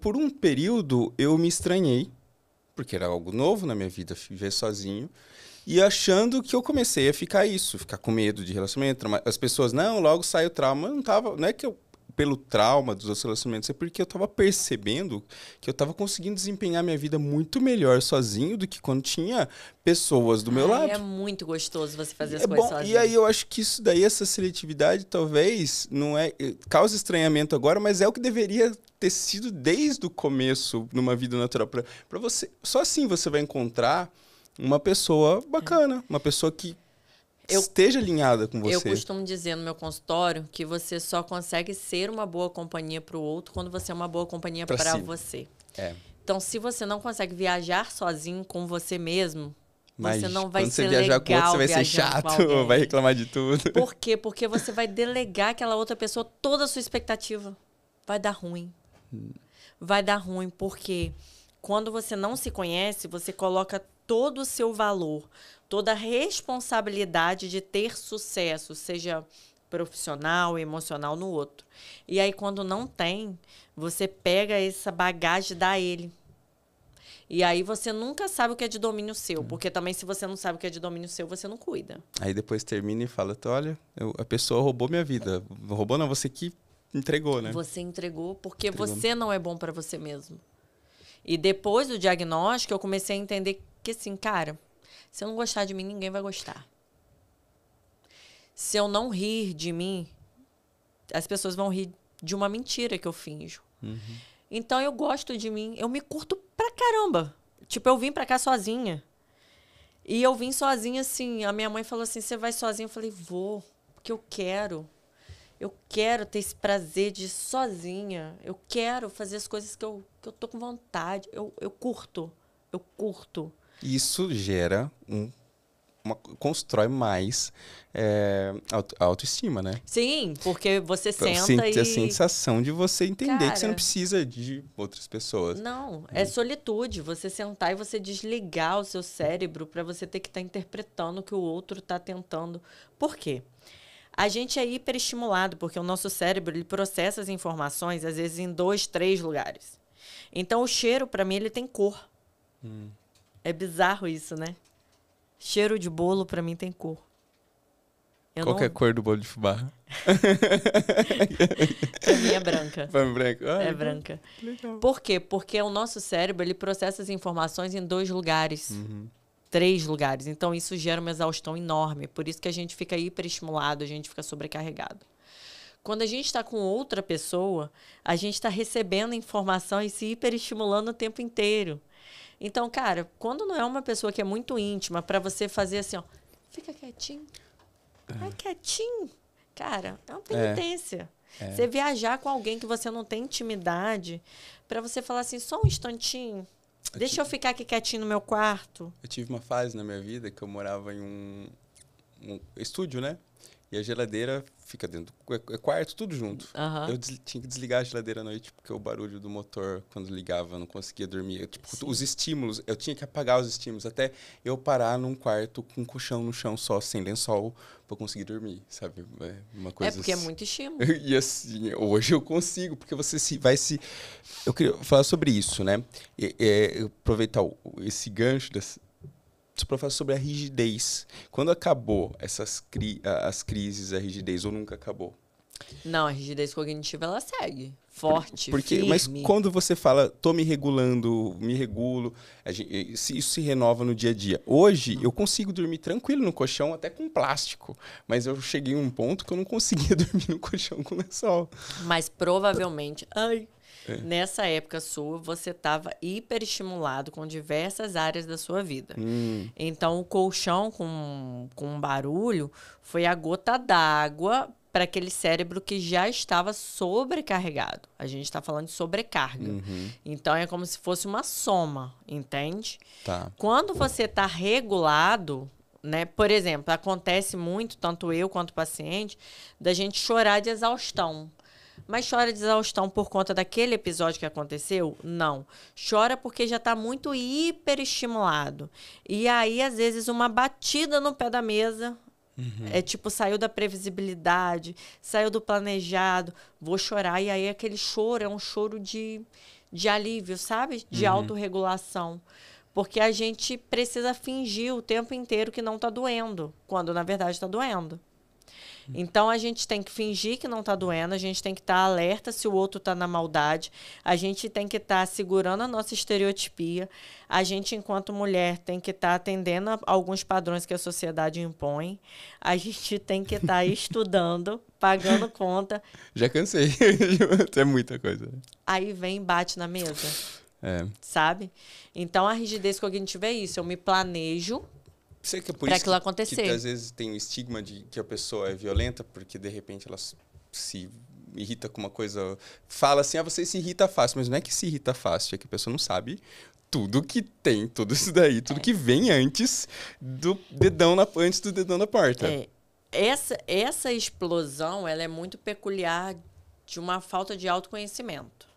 por um período, eu me estranhei, porque era algo novo na minha vida, viver sozinho, e achando que eu comecei a ficar com medo de relacionamento. As pessoas, não, logo sai o trauma. Não é que eu pelo trauma dos outros relacionamentos, é porque eu estava percebendo que eu estava conseguindo desempenhar minha vida muito melhor sozinho do que quando tinha pessoas do meu lado. É muito gostoso você fazer as coisas sozinho. E aí eu acho que isso daí, essa seletividade, talvez, não causa estranhamento agora, mas é o que deveria ter sido desde o começo numa vida natural. Para você, só assim você vai encontrar uma pessoa bacana, uma pessoa que esteja alinhada com você. Eu costumo dizer no meu consultório que você só consegue ser uma boa companhia para o outro quando você é uma boa companhia para você. Então, se você não consegue viajar sozinho com você mesmo, você não vai ser legal. Quando você viajar com outro, você vai ser chato, vai reclamar de tudo. Por quê? Porque você vai delegar àquela outra pessoa toda a sua expectativa. Vai dar ruim. Vai dar ruim, porque quando você não se conhece, você coloca todo o seu valor, toda a responsabilidade de ter sucesso, seja profissional, emocional, no outro. E aí, quando não tem, você pega essa bagagem e dá a ele. E aí você nunca sabe o que é de domínio seu, porque também se você não sabe o que é de domínio seu, você não cuida. Aí depois termina e fala, olha, a pessoa roubou minha vida. Roubou não, você que entregou, né? Você entregou porque você não é bom para você mesmo. E depois do diagnóstico, eu comecei a entender que, assim, cara, se eu não gostar de mim, ninguém vai gostar. Se eu não rir de mim, as pessoas vão rir de uma mentira que eu finjo. Uhum. Então, eu gosto de mim. Eu me curto pra caramba. Tipo, eu vim pra cá sozinha. E eu vim sozinha, assim. A minha mãe falou assim, você vai sozinha? Eu falei, vou. Porque eu quero. Eu quero ter esse prazer de ir sozinha. Eu quero fazer as coisas que eu tô com vontade. Eu curto. Eu curto. Isso gera constrói mais autoestima, né? Sim, porque você senta a sensação de você entender, cara, que você não precisa de outras pessoas. Não, é solitude. Você sentar e você desligar o seu cérebro para você ter que estar interpretando o que o outro está tentando. Por quê? A gente é hiperestimulado, porque o nosso cérebro ele processa as informações, às vezes, em 2, 3 lugares. Então, o cheiro, para mim, ele tem cor. É bizarro isso, né? Cheiro de bolo, pra mim, tem cor. Qual que é a cor do bolo de fubá? Pra mim é branca. Pra mim branca. É branca. Legal. Por quê? Porque o nosso cérebro, ele processa as informações em 2 lugares. 3 lugares. Então, isso gera uma exaustão enorme. Por isso que a gente fica hiperestimulado, a gente fica sobrecarregado. Quando a gente está com outra pessoa, a gente está recebendo informação e se hiperestimulando o tempo inteiro. Então, cara, quando não é uma pessoa que é muito íntima, para você fazer assim, ó, fica quietinho. Vai quietinho. Cara, é uma penitência. Você viajar com alguém que você não tem intimidade, para você falar assim, só um instantinho, deixa eu ficar aqui quietinho no meu quarto. Eu tive uma fase na minha vida que eu morava em um estúdio, né? E a geladeira fica dentro do quarto, tudo junto. Aham. Eu tinha que desligar a geladeira à noite, porque o barulho do motor, quando ligava, eu não conseguia dormir. Tipo, os estímulos, eu tinha que apagar os estímulos, até eu parar num quarto com um colchão no chão só, sem lençol, pra eu conseguir dormir, sabe? É uma coisa Porque é assim. muito estímulo. E assim, hoje eu consigo, porque você vai se... Eu queria falar sobre isso, né? Aproveitar esse gancho para falar sobre a rigidez. Quando acabou as crises, a rigidez, ou nunca acabou? Não, a rigidez cognitiva, ela segue. Forte, Porque, mas firme. quando você fala, tô me regulando, me regulo, isso se renova no dia a dia. Hoje, eu consigo dormir tranquilo no colchão, até com plástico. Mas eu cheguei a um ponto que eu não conseguia dormir no colchão com lençol. Mas provavelmente, nessa época sua, você estava hiperestimulado com diversas áreas da sua vida. Então, o colchão com barulho foi a gota d'água para aquele cérebro que já estava sobrecarregado. A gente está falando de sobrecarga. Então, é como se fosse uma soma, entende? Tá. Quando você está regulado, né? Por exemplo, acontece muito, tanto eu quanto o paciente, da gente chorar de exaustão. Mas chora de exaustão por conta daquele episódio que aconteceu? Não. Chora porque já está muito hiperestimulado. E aí, às vezes, uma batida no pé da mesa... É tipo, saiu da previsibilidade, saiu do planejado, vou chorar. E aí aquele choro é um choro de alívio, sabe? De autorregulação. Porque a gente precisa fingir o tempo inteiro que não está doendo, quando na verdade está doendo. Então, a gente tem que fingir que não está doendo, a gente tem que estar alerta se o outro está na maldade, a gente tem que estar segurando a nossa estereotipia, a gente, enquanto mulher, tem que estar atendendo a alguns padrões que a sociedade impõe, a gente tem que estar estudando, pagando conta. Já cansei. É muita coisa. Aí vem e bate na mesa, sabe? Então, a rigidez cognitiva é isso, eu me planejo para aquilo acontecer. Que às vezes tem o estigma de que a pessoa é violenta, porque de repente ela se irrita com uma coisa... Fala assim, você se irrita fácil, mas não é que se irrita fácil, é que a pessoa não sabe tudo que tem, tudo isso daí, tudo que vem antes do dedão na porta. Essa explosão, ela é muito peculiar de uma falta de autoconhecimento.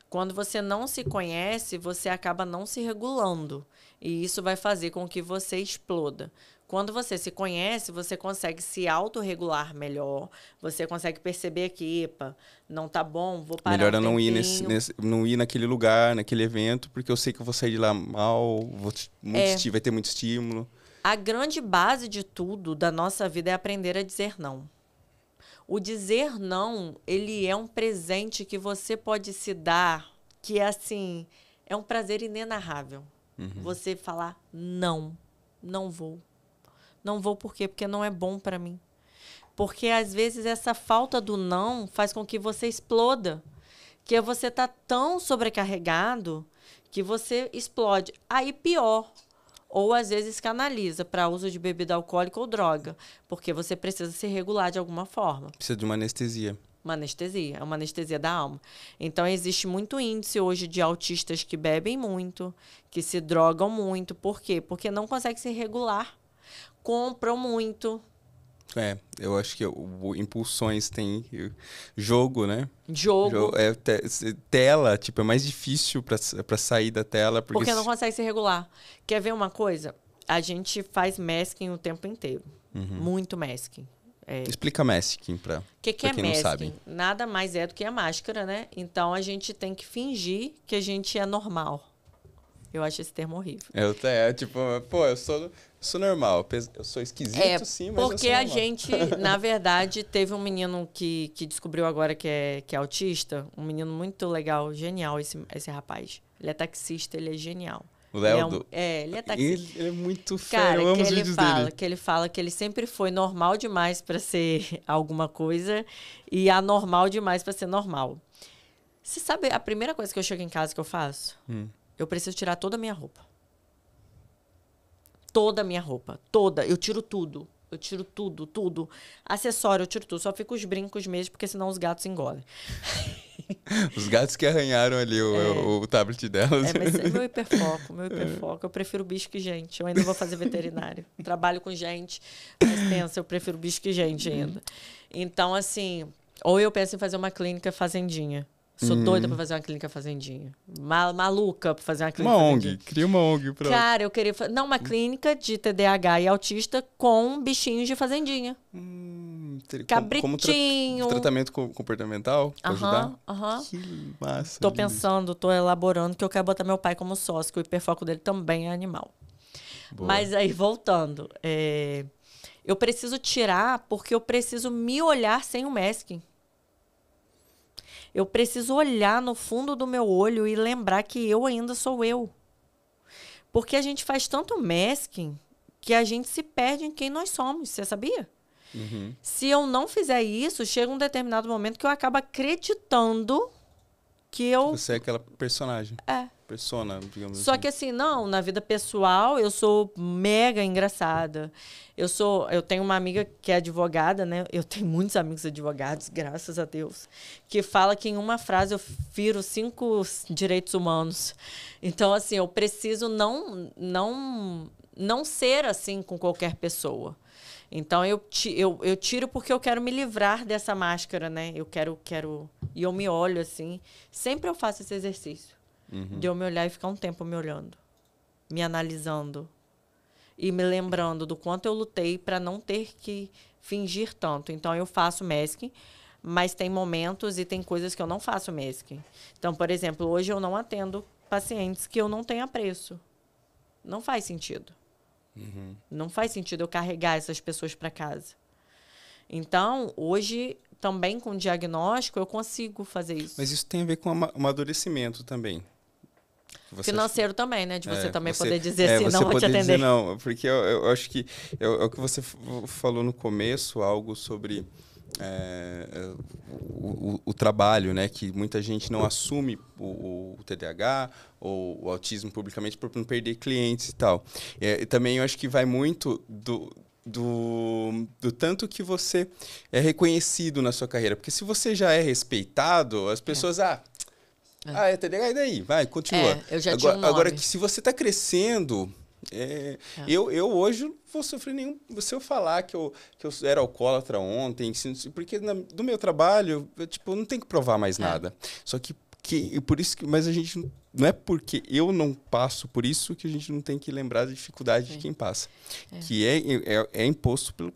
Quando você não se conhece, você acaba não se regulando. E isso vai fazer com que você exploda. Quando você se conhece, você consegue se autorregular melhor. Você consegue perceber que, epa, não tá bom, vou parar melhor um eu não ir, tempinho. não ir naquele lugar, naquele evento, porque eu sei que eu vou sair de lá mal, vai ter muito estímulo. A grande base de tudo da nossa vida é aprender a dizer não. O dizer não, ele é um presente que você pode se dar, que é assim, é um prazer inenarrável. Você falar, não vou. Não vou por quê? Porque não é bom para mim. Porque, às vezes, essa falta do não faz com que você exploda. Que você tá tão sobrecarregado que você explode. Aí, pior. Ou, às vezes, canaliza para uso de bebida alcoólica ou droga. Porque você precisa se regular de alguma forma. Precisa de uma anestesia. Uma anestesia, é uma anestesia da alma. Então, existe muito índice hoje de autistas que bebem muito, que se drogam muito. Por quê? Porque não conseguem se regular. Compram muito. Eu acho que impulsões tem jogo, né? Jogo. Tela, tipo, é mais difícil para sair da tela. Porque não consegue se regular. Quer ver uma coisa? A gente faz masking o tempo inteiro. Muito masking. Explica masking para quem não sabe. Nada mais é do que a máscara, né? Então, a gente tem que fingir que a gente é normal. Eu acho esse termo horrível. Tipo, pô, eu sou normal. Eu sou esquisito, sim, mas porque eu sou a normal. gente, na verdade, teve um menino que descobriu agora que é autista. Um menino muito legal, genial, esse rapaz. Ele é taxista, ele é genial. O Léo ele é taxista. Ele é muito fera, cara, eu amo os vídeos dele. Que ele fala que ele sempre foi normal demais para ser alguma coisa e anormal demais para ser normal. Você sabe a primeira coisa que eu chego em casa que eu faço? Eu preciso tirar toda a minha roupa. Toda a minha roupa. Toda. Eu tiro tudo. Eu tiro tudo. Acessório, eu tiro tudo. Só fico os brincos mesmo, porque senão os gatos engolem. Os gatos que arranharam ali o tablet delas. Mas é meu hiperfoco. Eu prefiro bicho que gente. Eu ainda vou fazer veterinário. Trabalho com gente, mas pensa, eu prefiro bicho que gente ainda. Então, assim, ou eu penso em fazer uma clínica fazendinha. Sou doida pra fazer uma clínica fazendinha. Maluca pra fazer uma clínica fazendinha. ONG, cria uma ONG. Pronto. Cara, eu queria... Não, uma clínica de TDAH e autista com bichinhos de fazendinha. Cabritinho. Como tratamento comportamental pra ajudar? Que massa. Tô pensando, tô elaborando que eu quero botar meu pai como sócio, que o hiperfoco dele também é animal. Boa. Mas aí, voltando. Eu preciso tirar porque eu preciso me olhar sem o masking. Eu preciso olhar no fundo do meu olho e lembrar que eu ainda sou eu. Porque a gente faz tanto masking que a gente se perde em quem nós somos. Você sabia? Uhum. Se eu não fizer isso, chega um determinado momento que eu acabo acreditando que eu... Você é aquela personagem. Persona, digamos Só que assim, não, na vida pessoal eu sou mega engraçada. Eu tenho uma amiga que é advogada, né? Eu tenho muitos amigos advogados, graças a Deus, que fala que em uma frase eu firo 5 direitos humanos. Então, assim, eu preciso não ser assim com qualquer pessoa. Então, eu tiro porque eu quero me livrar dessa máscara, né? Eu quero... E eu me olho assim. Sempre eu faço esse exercício. De eu me olhar e ficar um tempo me olhando. Me analisando. E me lembrando do quanto eu lutei para não ter que fingir tanto. Então, eu faço masking, mas tem momentos e tem coisas que eu não faço masking. Então, por exemplo, hoje eu não atendo pacientes que eu não tenho apreço. Não faz sentido. Não faz sentido eu carregar essas pessoas para casa. Então, hoje, também com diagnóstico, eu consigo fazer isso. Mas isso tem a ver com amadurecimento também. Financeiro também, né? De você também poder dizer assim, não vou te atender. Dizer não, porque eu acho que é o que você falou no começo, algo sobre o trabalho, né? Que muita gente não assume o TDAH ou o autismo publicamente por não perder clientes e tal. E também eu acho que vai muito do tanto que você é reconhecido na sua carreira. Porque se você já é respeitado, as pessoas... é TDAH, e daí? Vai, continua. Eu já tinha um nome. Agora, que se você está crescendo... Eu hoje vou sofrer nenhum... Se eu falar que eu era alcoólatra ontem, porque do meu trabalho, eu não tenho que provar mais nada. Só que por isso que... Mas a gente... Não é porque eu não passo por isso que a gente não tem que lembrar da dificuldade de quem passa. Que é imposto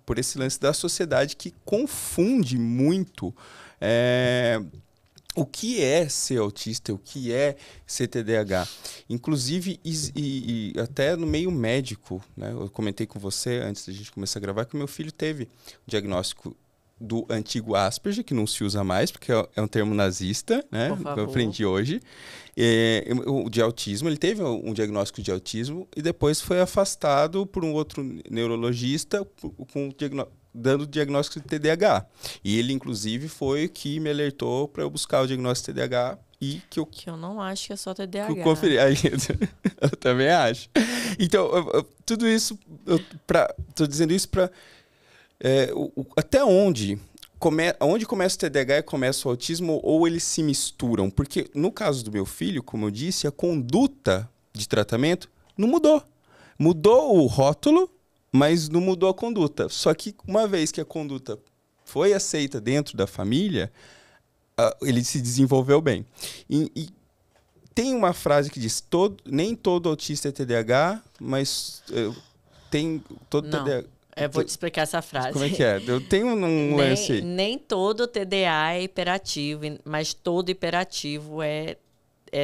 por esse lance da sociedade que confunde muito... o que é ser autista, o que é ser TDAH. Inclusive, e até no meio médico, né? Eu comentei com você, antes da gente começar a gravar, que o meu filho teve o diagnóstico do antigo Asperger, que não se usa mais, porque é um termo nazista, né? Que eu aprendi hoje. O de autismo, ele teve um diagnóstico de autismo e depois foi afastado por um outro neurologista dando o diagnóstico de TDAH. E ele, inclusive, foi o que me alertou para eu buscar o diagnóstico de TDAH e que eu não acho que é só TDAH. Que eu conferi. Eu também acho. Então, tudo isso, estou dizendo isso para... até onde começa o TDAH e começa o autismo, ou eles se misturam? Porque no caso do meu filho, como eu disse, a conduta de tratamento não mudou. Mudou o rótulo, mas não mudou a conduta. Só que uma vez que a conduta foi aceita dentro da família, ele se desenvolveu bem. E tem uma frase que diz, nem todo autista é TDAH, mas tem todo TDAH... Eu vou te explicar essa frase. Como é que é? Eu tenho um lance. Nem todo TDA é hiperativo, mas todo hiperativo é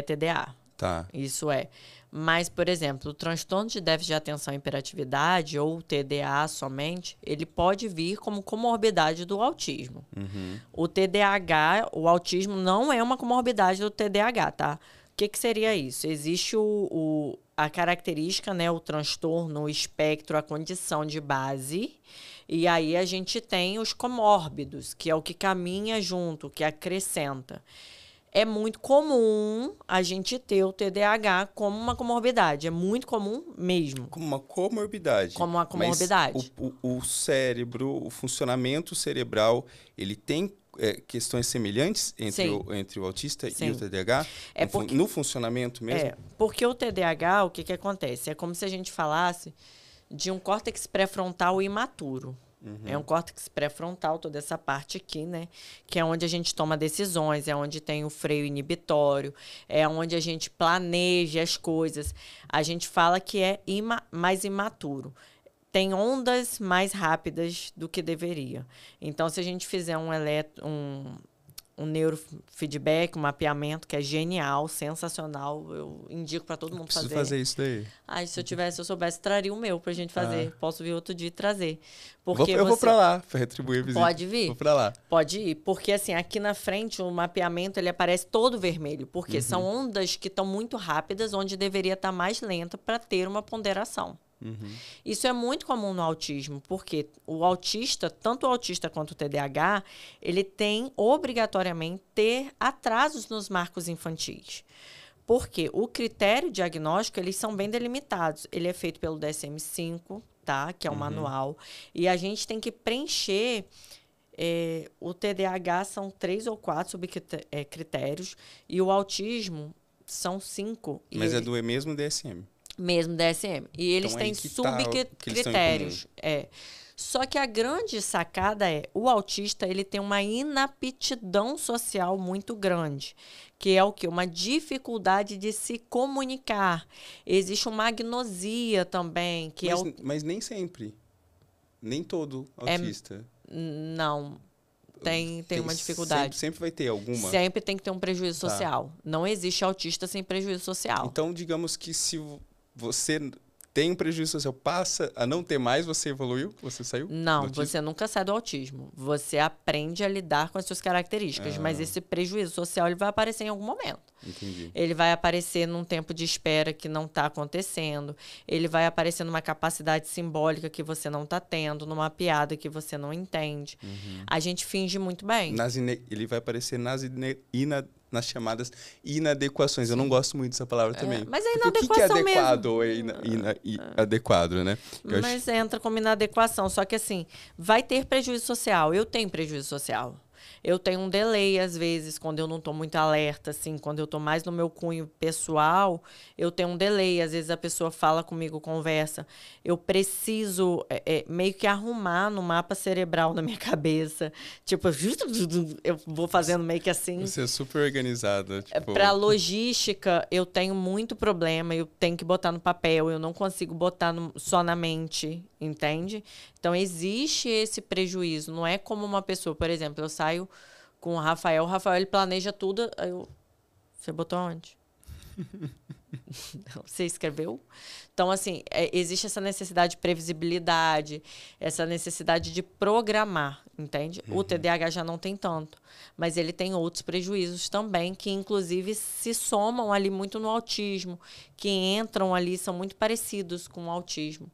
TDA. Tá. Isso é. Mas, por exemplo, o transtorno de déficit de atenção e hiperatividade, ou TDA somente, ele pode vir como comorbidade do autismo. O TDAH, o autismo não é uma comorbidade do TDAH, tá? O que seria isso? Existe a característica, né, o transtorno, o espectro, a condição de base, e aí a gente tem os comórbidos, que é o que caminha junto, que acrescenta. É muito comum a gente ter o TDAH como uma comorbidade. É muito comum mesmo. Como uma comorbidade. Como uma comorbidade. Mas o cérebro, o funcionamento cerebral, ele tem questões semelhantes entre Sim. entre o autista Sim. e o TDAH? No funcionamento mesmo? Porque o TDAH, o que acontece? É como se a gente falasse de um córtex pré-frontal imaturo. É um córtex pré-frontal, toda essa parte aqui, né? Que é onde a gente toma decisões, é onde tem o freio inibitório, é onde a gente planeja as coisas. A gente fala que é mais imaturo. Tem ondas mais rápidas do que deveria. Então, se a gente fizer um neurofeedback, um mapeamento que é genial, sensacional, eu indico para todo mundo Preciso fazer. fazer isso daí. Se eu soubesse, traria o meu pra gente fazer. Posso vir outro dia e trazer. Eu vou para lá, para retribuir a visita. Pode vir? Vou para lá. Pode ir, porque assim, aqui na frente o mapeamento ele aparece todo vermelho, porque são ondas que estão muito rápidas, onde deveria estar mais lenta para ter uma ponderação. Isso é muito comum no autismo, porque o autista, tanto o autista quanto o TDAH, ele tem obrigatoriamente ter atrasos nos marcos infantis. Porque o critério diagnóstico, eles são bem delimitados. Ele é feito pelo DSM-5, tá? Que é o manual. E a gente tem que preencher... o TDAH são 3 ou 4 subcritérios e o autismo são 5. Mas é do mesmo DSM. Mesmo DSM. E eles Então, têm subcritérios. Só que a grande sacada o autista ele tem uma inaptidão social muito grande, que é o quê? Uma dificuldade de se comunicar. Existe uma agnosia também, que mas nem sempre. Nem todo autista. Não. Tem uma dificuldade. Sempre vai ter alguma. Sempre tem que ter um prejuízo social. Não existe autista sem prejuízo social. Então, digamos que se você tem um prejuízo social, passa a não ter mais, você evoluiu? Você saiu? Não, você nunca sai do autismo. Você aprende a lidar com as suas características, mas esse prejuízo social ele vai aparecer em algum momento. Entendi. Ele vai aparecer num tempo de espera que não está acontecendo. Ele vai aparecer numa capacidade simbólica que você não está tendo, numa piada que você não entende. A gente finge muito bem. Ele vai aparecer nas chamadas inadequações. Eu não gosto muito dessa palavra também. Mas é inadequação mesmo. O que é adequado mesmo. ou inadequado, né? Mas entra como inadequação. Só que assim, vai ter prejuízo social. Eu tenho prejuízo social. Eu tenho um delay, às vezes, quando eu não estou muito alerta, assim, quando eu estou mais no meu cunho pessoal, eu tenho um delay. Às vezes a pessoa fala comigo, conversa. Eu preciso meio que arrumar no mapa cerebral na minha cabeça. Tipo, eu vou fazendo meio que assim. Você é super organizada. Tipo... Para logística, eu tenho muito problema. Eu tenho que botar no papel. Eu não consigo botar só na mente, entende? Então, existe esse prejuízo. Não é como uma pessoa, por exemplo, eu saio com o Rafael ele planeja tudo. Você botou onde? Você escreveu? Então, assim, existe essa necessidade de previsibilidade, essa necessidade de programar, entende? O TDAH já não tem tanto, mas ele tem outros prejuízos também, que inclusive se somam ali muito no autismo, que entram ali, são muito parecidos com o autismo.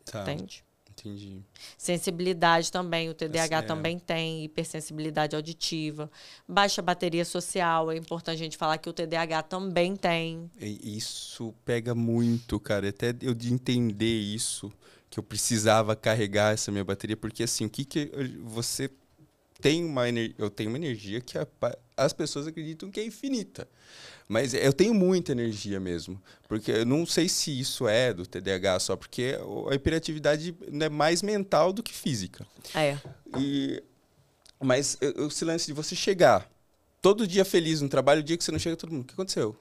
Tá. Entende? Entendi. Sensibilidade também, o TDAH também tem, hipersensibilidade auditiva, baixa bateria social, é importante a gente falar que o TDAH também tem. Isso pega muito, cara, até eu de entender isso, que eu precisava carregar essa minha bateria, porque assim, o que você tem eu tenho uma energia que as pessoas acreditam que é infinita. Mas eu tenho muita energia mesmo. Porque eu não sei se isso é do TDAH só, porque a hiperatividade é mais mental do que física. Mas esse lance de você chegar todo dia feliz no trabalho, o dia que você não chega, todo mundo, o que aconteceu?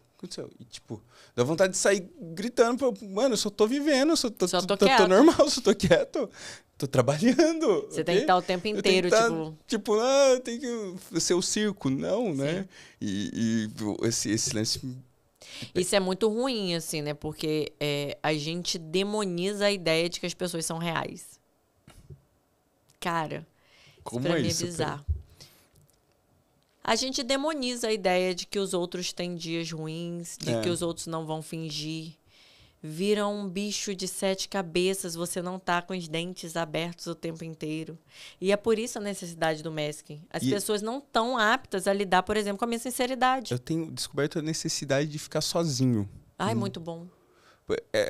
E, tipo, dá vontade de sair gritando, mano, eu só tô vivendo, eu tô normal, só tô quieto. Tô trabalhando. Você tem que estar o tempo inteiro, tipo... tem que ser o circo. Não, né? E esse lance... Isso é muito ruim, assim, né? Porque a gente demoniza a ideia de que as pessoas são reais. Cara, como isso pra é mim isso, é bizarro. A gente demoniza a ideia de que os outros têm dias ruins, de que os outros não vão fingir. Vira um bicho de 7 cabeças, você não tá com os dentes abertos o tempo inteiro. E é por isso a necessidade do masking. As pessoas não estão aptas a lidar, por exemplo, com a minha sinceridade. Eu tenho descoberto a necessidade de ficar sozinho. Muito bom.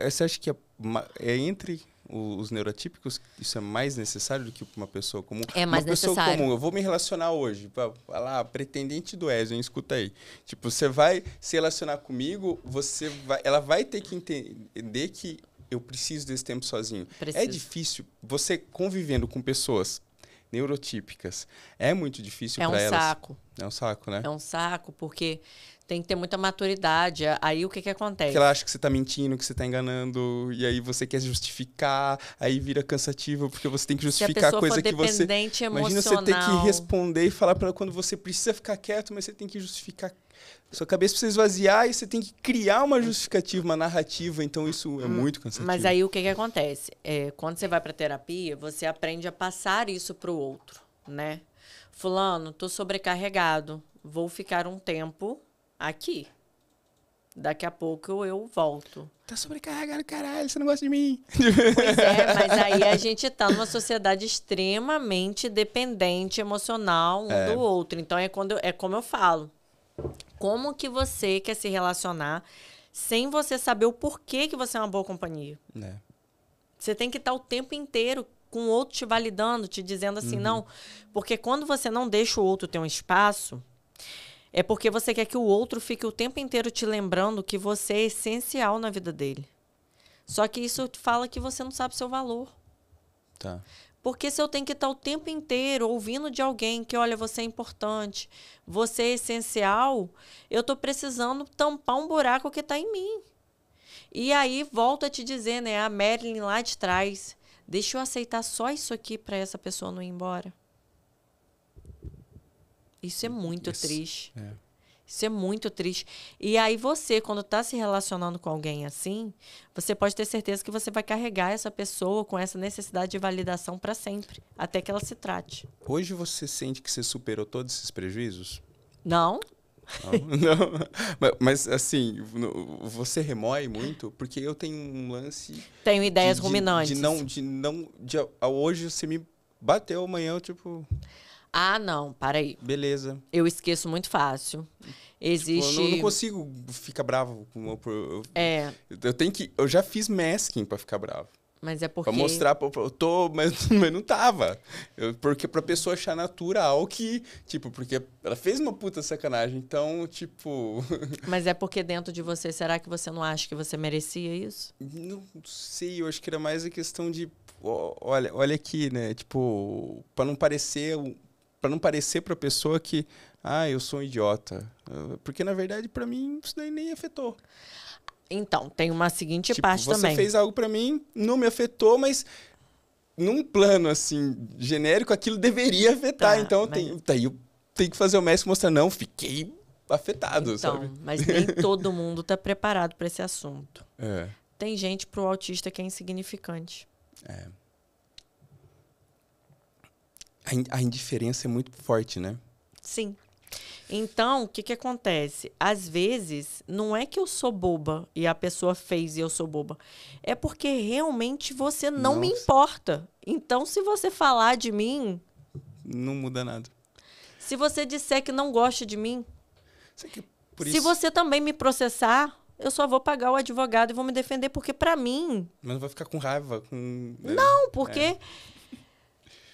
Você acha que é entre os neurotípicos, isso é mais necessário do que uma pessoa comum? É mais uma pessoa necessário. comum, eu vou me relacionar hoje, vai lá, pretendente do Ezio, escuta aí. Tipo, você vai se relacionar comigo, ela vai ter que entender que eu preciso desse tempo sozinho. Preciso. É difícil, você convivendo com pessoas neurotípicas, é muito difícil para elas. É um saco. É um saco, né? É um saco, porque tem que ter muita maturidade. Aí o que acontece? Porque ela acha que você tá mentindo, que você tá enganando, e aí você quer justificar, aí vira cansativo, porque você tem que justificar a coisa que você... Imagina você ter que responder e falar para ela quando você precisa ficar quieto, mas você tem que justificar. Sua cabeça precisa esvaziar e você tem que criar uma justificativa, uma narrativa, então isso é muito cansativo. Mas aí o que acontece? Quando você vai para terapia, você aprende a passar isso para o outro, né? Fulano, tô sobrecarregado, vou ficar um tempo aqui. Daqui a pouco eu volto. Tá sobrecarregado, caralho, você não gosta de mim. Pois é, mas aí a gente tá numa sociedade extremamente dependente emocional um do outro. Então é como eu falo. Como que você quer se relacionar sem você saber o porquê que você é uma boa companhia? Você tem que estar o tempo inteiro com o outro te validando, te dizendo assim, não. Porque quando você não deixa o outro ter um espaço, é porque você quer que o outro fique o tempo inteiro te lembrando que você é essencial na vida dele. Só que isso fala que você não sabe seu valor. Tá. Porque se eu tenho que estar o tempo inteiro ouvindo de alguém que, olha, você é importante, você é essencial, eu estou precisando tampar um buraco que está em mim. E aí, volto a te dizer, né, a Marilyn lá de trás, deixa eu aceitar só isso aqui para essa pessoa não ir embora. Isso é muito triste. Isso é muito triste. E aí você, quando está se relacionando com alguém assim, você pode ter certeza que você vai carregar essa pessoa com essa necessidade de validação para sempre, até que ela se trate. Hoje você sente que você superou todos esses prejuízos? Não. Não. Mas, assim, você remói muito? Porque eu tenho um lance... Tenho ideias ruminantes. Hoje você me bateu, amanhã eu, tipo... Ah, não, para aí. Beleza. Eu esqueço muito fácil. Existe... Tipo, eu não consigo ficar bravo. Eu tenho que... Eu já fiz masking pra ficar bravo. Mas é porque... Pra mostrar, eu tô, mas não tava. Porque pra pessoa achar natural que, tipo, porque ela fez uma puta sacanagem, então, tipo... Mas é porque dentro de você, será que você não acha que você merecia isso? Não sei, eu acho que era mais a questão de, olha aqui, né, tipo, pra não parecer pra pessoa que, eu sou um idiota. Porque, na verdade, pra mim, isso daí nem afetou. Então, tem uma seguinte parte também. Você fez algo pra mim, não me afetou, mas num plano, assim, genérico, aquilo deveria afetar. Tá, então, mas... eu tenho que fazer o mestre mostrar, não, fiquei afetado, então, sabe? Mas nem todo mundo tá preparado para esse assunto. É. Tem gente pro autista que é insignificante. A indiferença é muito forte, né? Sim. Então, o que acontece? Às vezes, não é que eu sou boba e a pessoa fez e eu sou boba. É porque realmente você não me importa. Então, se você falar de mim... Não muda nada. Se você disser que não gosta de mim... Se você também me processar, eu só vou pagar o advogado e vou me defender, porque pra mim... Mas não vai ficar com raiva. Não, porque...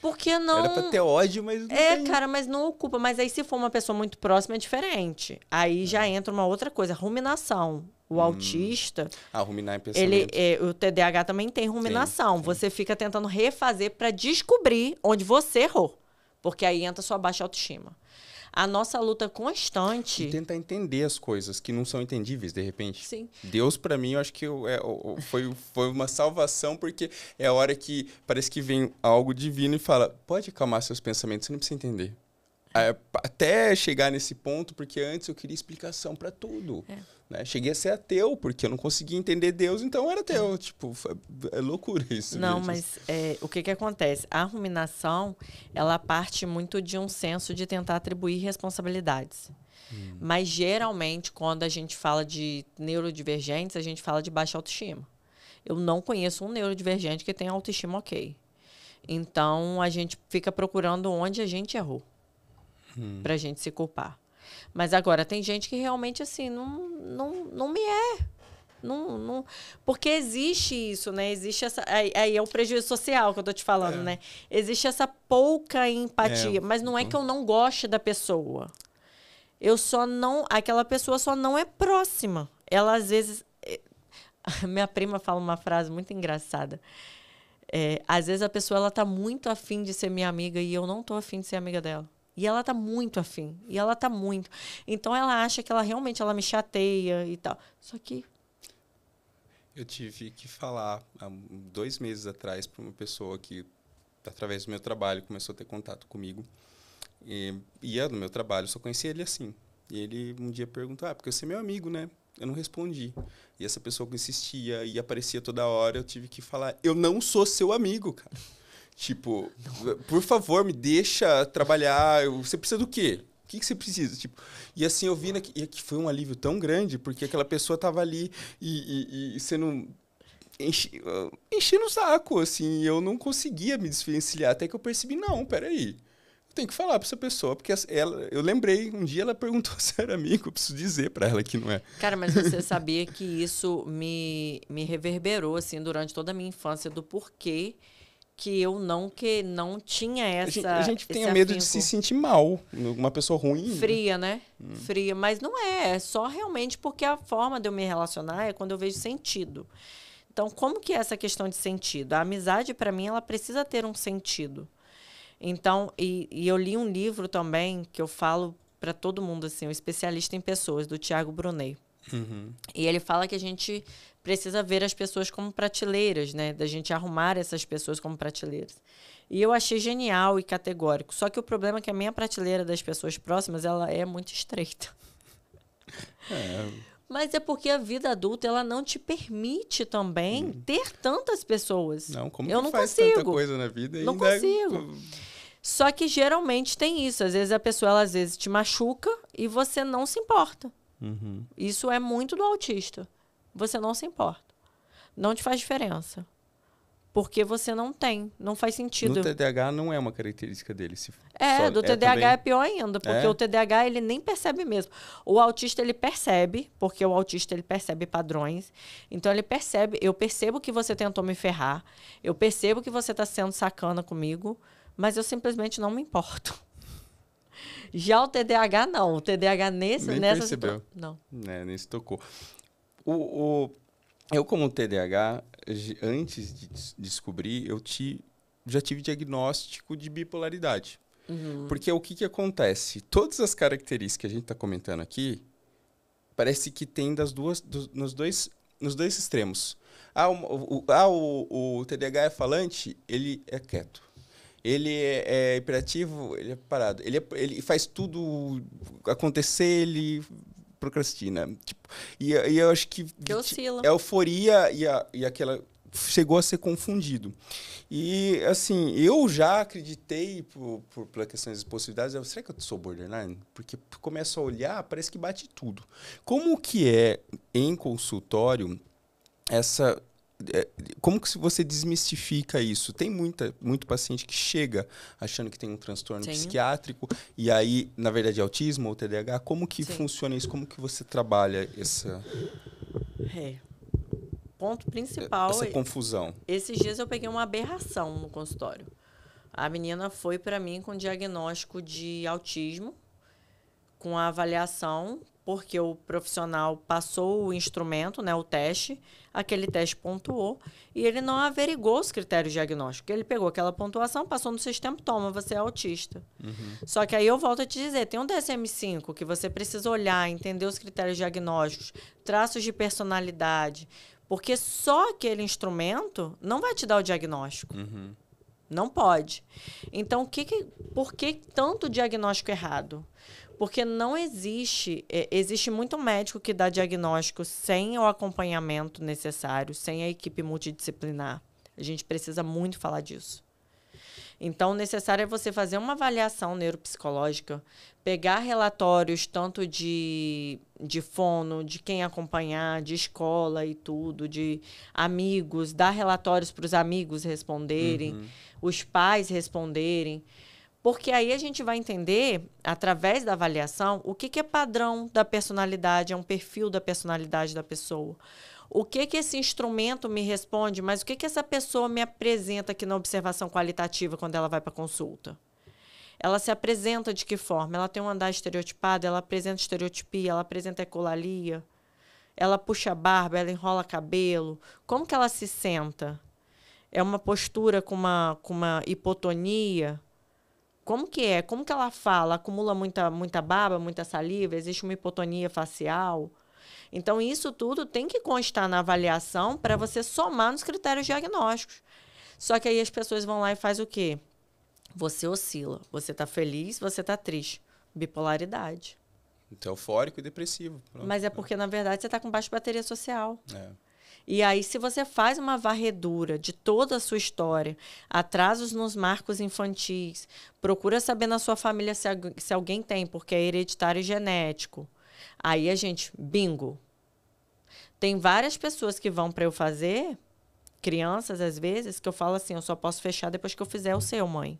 Porque não... Era pra ter ódio, mas não tem. Cara, mas não ocupa. Mas aí, se for uma pessoa muito próxima, é diferente. Aí já entra uma outra coisa, ruminação. O autista... ruminar em pensamento. O TDAH também tem ruminação. Sim. Você fica tentando refazer para descobrir onde você errou. Porque aí entra sua baixa autoestima. A nossa luta constante... E tentar entender as coisas que não são entendíveis, de repente. Sim. Deus, pra mim, eu acho que foi uma salvação, porque é a hora que parece que vem algo divino e fala, pode acalmar seus pensamentos, você não precisa entender. Até chegar nesse ponto, porque antes eu queria explicação pra tudo. Né? Cheguei a ser ateu, porque eu não conseguia entender Deus, então eu era ateu. Tipo, é loucura isso. Não, gente. mas o que acontece? A ruminação, ela parte muito de um senso de tentar atribuir responsabilidades. Mas, geralmente, quando a gente fala de neurodivergentes, a gente fala de baixa autoestima. Eu não conheço um neurodivergente que tenha autoestima ok. Então, a gente fica procurando onde a gente errou. Pra gente se culpar. Mas agora, tem gente que realmente, assim, não me é. Porque existe isso, né? Existe essa... Aí é o prejuízo social que eu tô te falando, né? Existe essa pouca empatia. Mas não é que eu não goste da pessoa. Eu só não... Aquela pessoa só não é próxima. Ela, às vezes... Minha prima fala uma frase muito engraçada. Às vezes a pessoa ela tá muito afim de ser minha amiga e eu não tô afim de ser amiga dela. E ela tá muito afim. E ela tá muito. Então ela acha que ela realmente ela me chateia e tal. Só que... Eu tive que falar há 2 meses atrás para uma pessoa que, através do meu trabalho, começou a ter contato comigo. E ia no meu trabalho, só conhecia ele assim. E ele um dia perguntou, porque você é meu amigo, né? Eu não respondi. E essa pessoa que insistia e aparecia toda hora, eu tive que falar, eu não sou seu amigo, cara. Tipo, por favor, me deixa trabalhar. Você precisa do quê? O que você precisa? Tipo, e assim, eu vi e que foi um alívio tão grande, porque aquela pessoa tava ali e sendo... enchendo o saco, assim. E eu não conseguia me desvencilhar, até que eu percebi, não, peraí. Tem que falar pra essa pessoa, porque eu lembrei, um dia ela perguntou se era amigo, eu preciso dizer pra ela que não é. Cara, mas você sabia que isso me reverberou, assim, durante toda a minha infância, do porquê que eu não tinha essa... A gente tem medo de se sentir mal, uma pessoa ruim. Fria, né? Fria, mas não é só realmente porque a forma de eu me relacionar é quando eu vejo sentido. Então, como que é essa questão de sentido? A amizade, pra mim, ela precisa ter um sentido. Então, e eu li um livro também que eu falo para todo mundo, assim, o Especialista em Pessoas, do Tiago Brunet. E ele fala que a gente precisa ver as pessoas como prateleiras, né? Da gente arrumar essas pessoas como prateleiras. E eu achei genial e categórico. Só que o problema é que a minha prateleira das pessoas próximas, ela é muito estreita. Mas é porque a vida adulta, ela não te permite também ter tantas pessoas. Não, como eu que não faz consigo. tanta coisa na vida? Não consigo. Só que geralmente tem isso. Às vezes a pessoa, ela, às vezes, te machuca e você não se importa. Isso é muito do autista. Você não se importa. Não te faz diferença. Porque você não faz sentido. No TDAH não é uma característica dele. Do TDAH é pior ainda, porque o TDAH ele nem percebe mesmo. O autista ele percebe, porque o autista ele percebe padrões. Então ele percebe, eu percebo que você tentou me ferrar, eu percebo que você está sendo sacana comigo, mas eu simplesmente não me importo. Já o TDAH não. O TDAH nessa percebeu. Não. Nem se tocou. Eu, como TDAH, antes de descobrir, já tive diagnóstico de bipolaridade. Porque o que acontece? Todas as características que a gente está comentando aqui, parece que tem nos dois extremos. O TDAH é falante, ele é quieto. Ele é hiperativo, ele é parado. Ele faz tudo acontecer, ele procrastina. Tipo, e eu acho que a euforia e aquela chegou a ser confundido. E, assim, eu já acreditei, por questões de possibilidades, será que eu sou borderline? Porque começo a olhar, parece que bate tudo. Como que é, em consultório, como que você desmistifica isso? Tem muito paciente que chega achando que tem um transtorno psiquiátrico e aí, na verdade, é autismo ou TDAH. Como que funciona isso? Como que você trabalha essa... Ponto principal... Essa confusão. Esses dias eu peguei uma aberração no consultório. A menina foi para mim com diagnóstico de autismo, com a avaliação, porque o profissional passou o instrumento, né, o teste, aquele teste pontuou, e ele não averigou os critérios diagnósticos. Ele pegou aquela pontuação, passou no sistema, toma, você é autista. Só que aí eu volto a te dizer, tem um DSM-5 que você precisa olhar, entender os critérios diagnósticos, traços de personalidade, porque só aquele instrumento não vai te dar o diagnóstico. Não pode. Então, por que tanto diagnóstico errado? Porque não existe... existe muito médico que dá diagnóstico sem o acompanhamento necessário, sem a equipe multidisciplinar. A gente precisa muito falar disso. Então, o necessário é você fazer uma avaliação neuropsicológica, pegar relatórios tanto de fono, de quem acompanhar, de escola e tudo, de amigos, dar relatórios para os amigos responderem, os pais responderem. Porque aí a gente vai entender, através da avaliação, o que é padrão da personalidade, é um perfil da personalidade da pessoa. O que que esse instrumento me responde, mas o que que essa pessoa me apresenta aqui na observação qualitativa quando ela vai para consulta? Ela se apresenta de que forma? Ela tem um andar estereotipado, ela apresenta estereotipia, ela apresenta ecolalia, ela puxa a barba, ela enrola cabelo. Como que ela se senta? É uma postura com uma hipotonia? Como que é? Como que ela fala? Acumula muita baba, muita saliva? Existe uma hipotonia facial? Então, isso tudo tem que constar na avaliação para você somar nos critérios diagnósticos. Só que aí as pessoas vão lá e faz o quê? Você oscila. Você está feliz, você está triste. Bipolaridade. Então, eufórico e depressivo. Pronto. Mas é porque, na verdade, você está com baixa bateria social. É. E aí, se você faz uma varredura de toda a sua história, atrasos nos marcos infantis, procura saber na sua família se alguém tem, porque é hereditário e genético. Aí a gente, bingo. Tem várias pessoas que vão para eu fazer, crianças às vezes, que eu falo assim, eu só posso fechar depois que eu fizer o seu, mãe.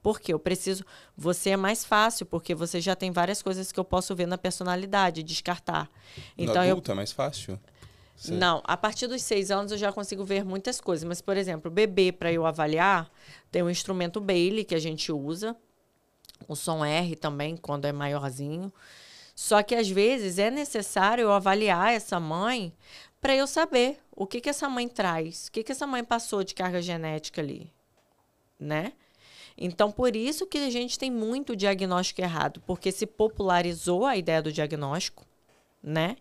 Porque eu preciso... Você é mais fácil, porque você já tem várias coisas que eu posso ver na personalidade, descartar. Então, no adulto é mais fácil? Não, a partir dos 6 anos eu já consigo ver muitas coisas. Mas, por exemplo, o bebê, para eu avaliar, tem um instrumento Bailey que a gente usa. O som R também, quando é maiorzinho. Só que, às vezes, é necessário eu avaliar essa mãe para eu saber o que essa mãe traz. O que essa mãe passou de carga genética ali, né? Então, por isso que a gente tem muito diagnóstico errado. Porque se popularizou a ideia do diagnóstico, né?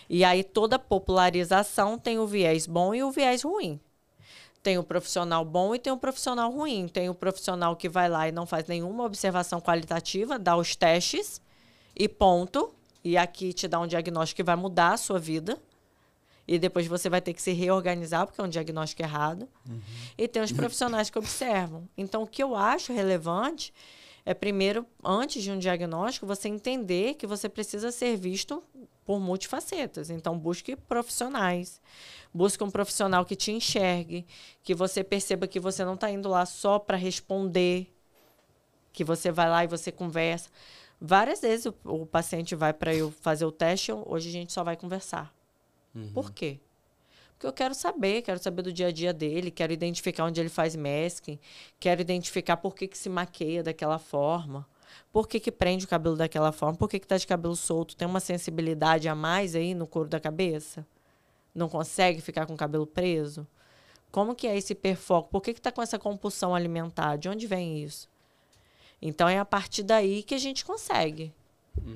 E aí toda popularização tem o viés bom e o viés ruim. Tem o profissional bom e tem o profissional ruim. Tem o profissional que vai lá e não faz nenhuma observação qualitativa, dá os testes e ponto. E aqui te dá um diagnóstico que vai mudar a sua vida. E depois você vai ter que se reorganizar, porque é um diagnóstico errado. Uhum. E tem os profissionais que observam. Então, o que eu acho relevante é, primeiro, antes de um diagnóstico, você entender que você precisa ser visto por multifacetas. Então, busque profissionais. Busque um profissional que te enxergue, que você perceba que você não está indo lá só para responder, que você vai lá e você conversa. Várias vezes o paciente vai para eu fazer o teste, hoje a gente só vai conversar. Uhum. Por quê? Porque eu quero saber do dia a dia dele, quero identificar onde ele faz masking, quero identificar por que se maqueia daquela forma, por que prende o cabelo daquela forma, por que está de cabelo solto, tem uma sensibilidade a mais aí no couro da cabeça? Não consegue ficar com o cabelo preso? Como que é esse hiperfoco? Por que está com essa compulsão alimentar? De onde vem isso? Então, é a partir daí que a gente consegue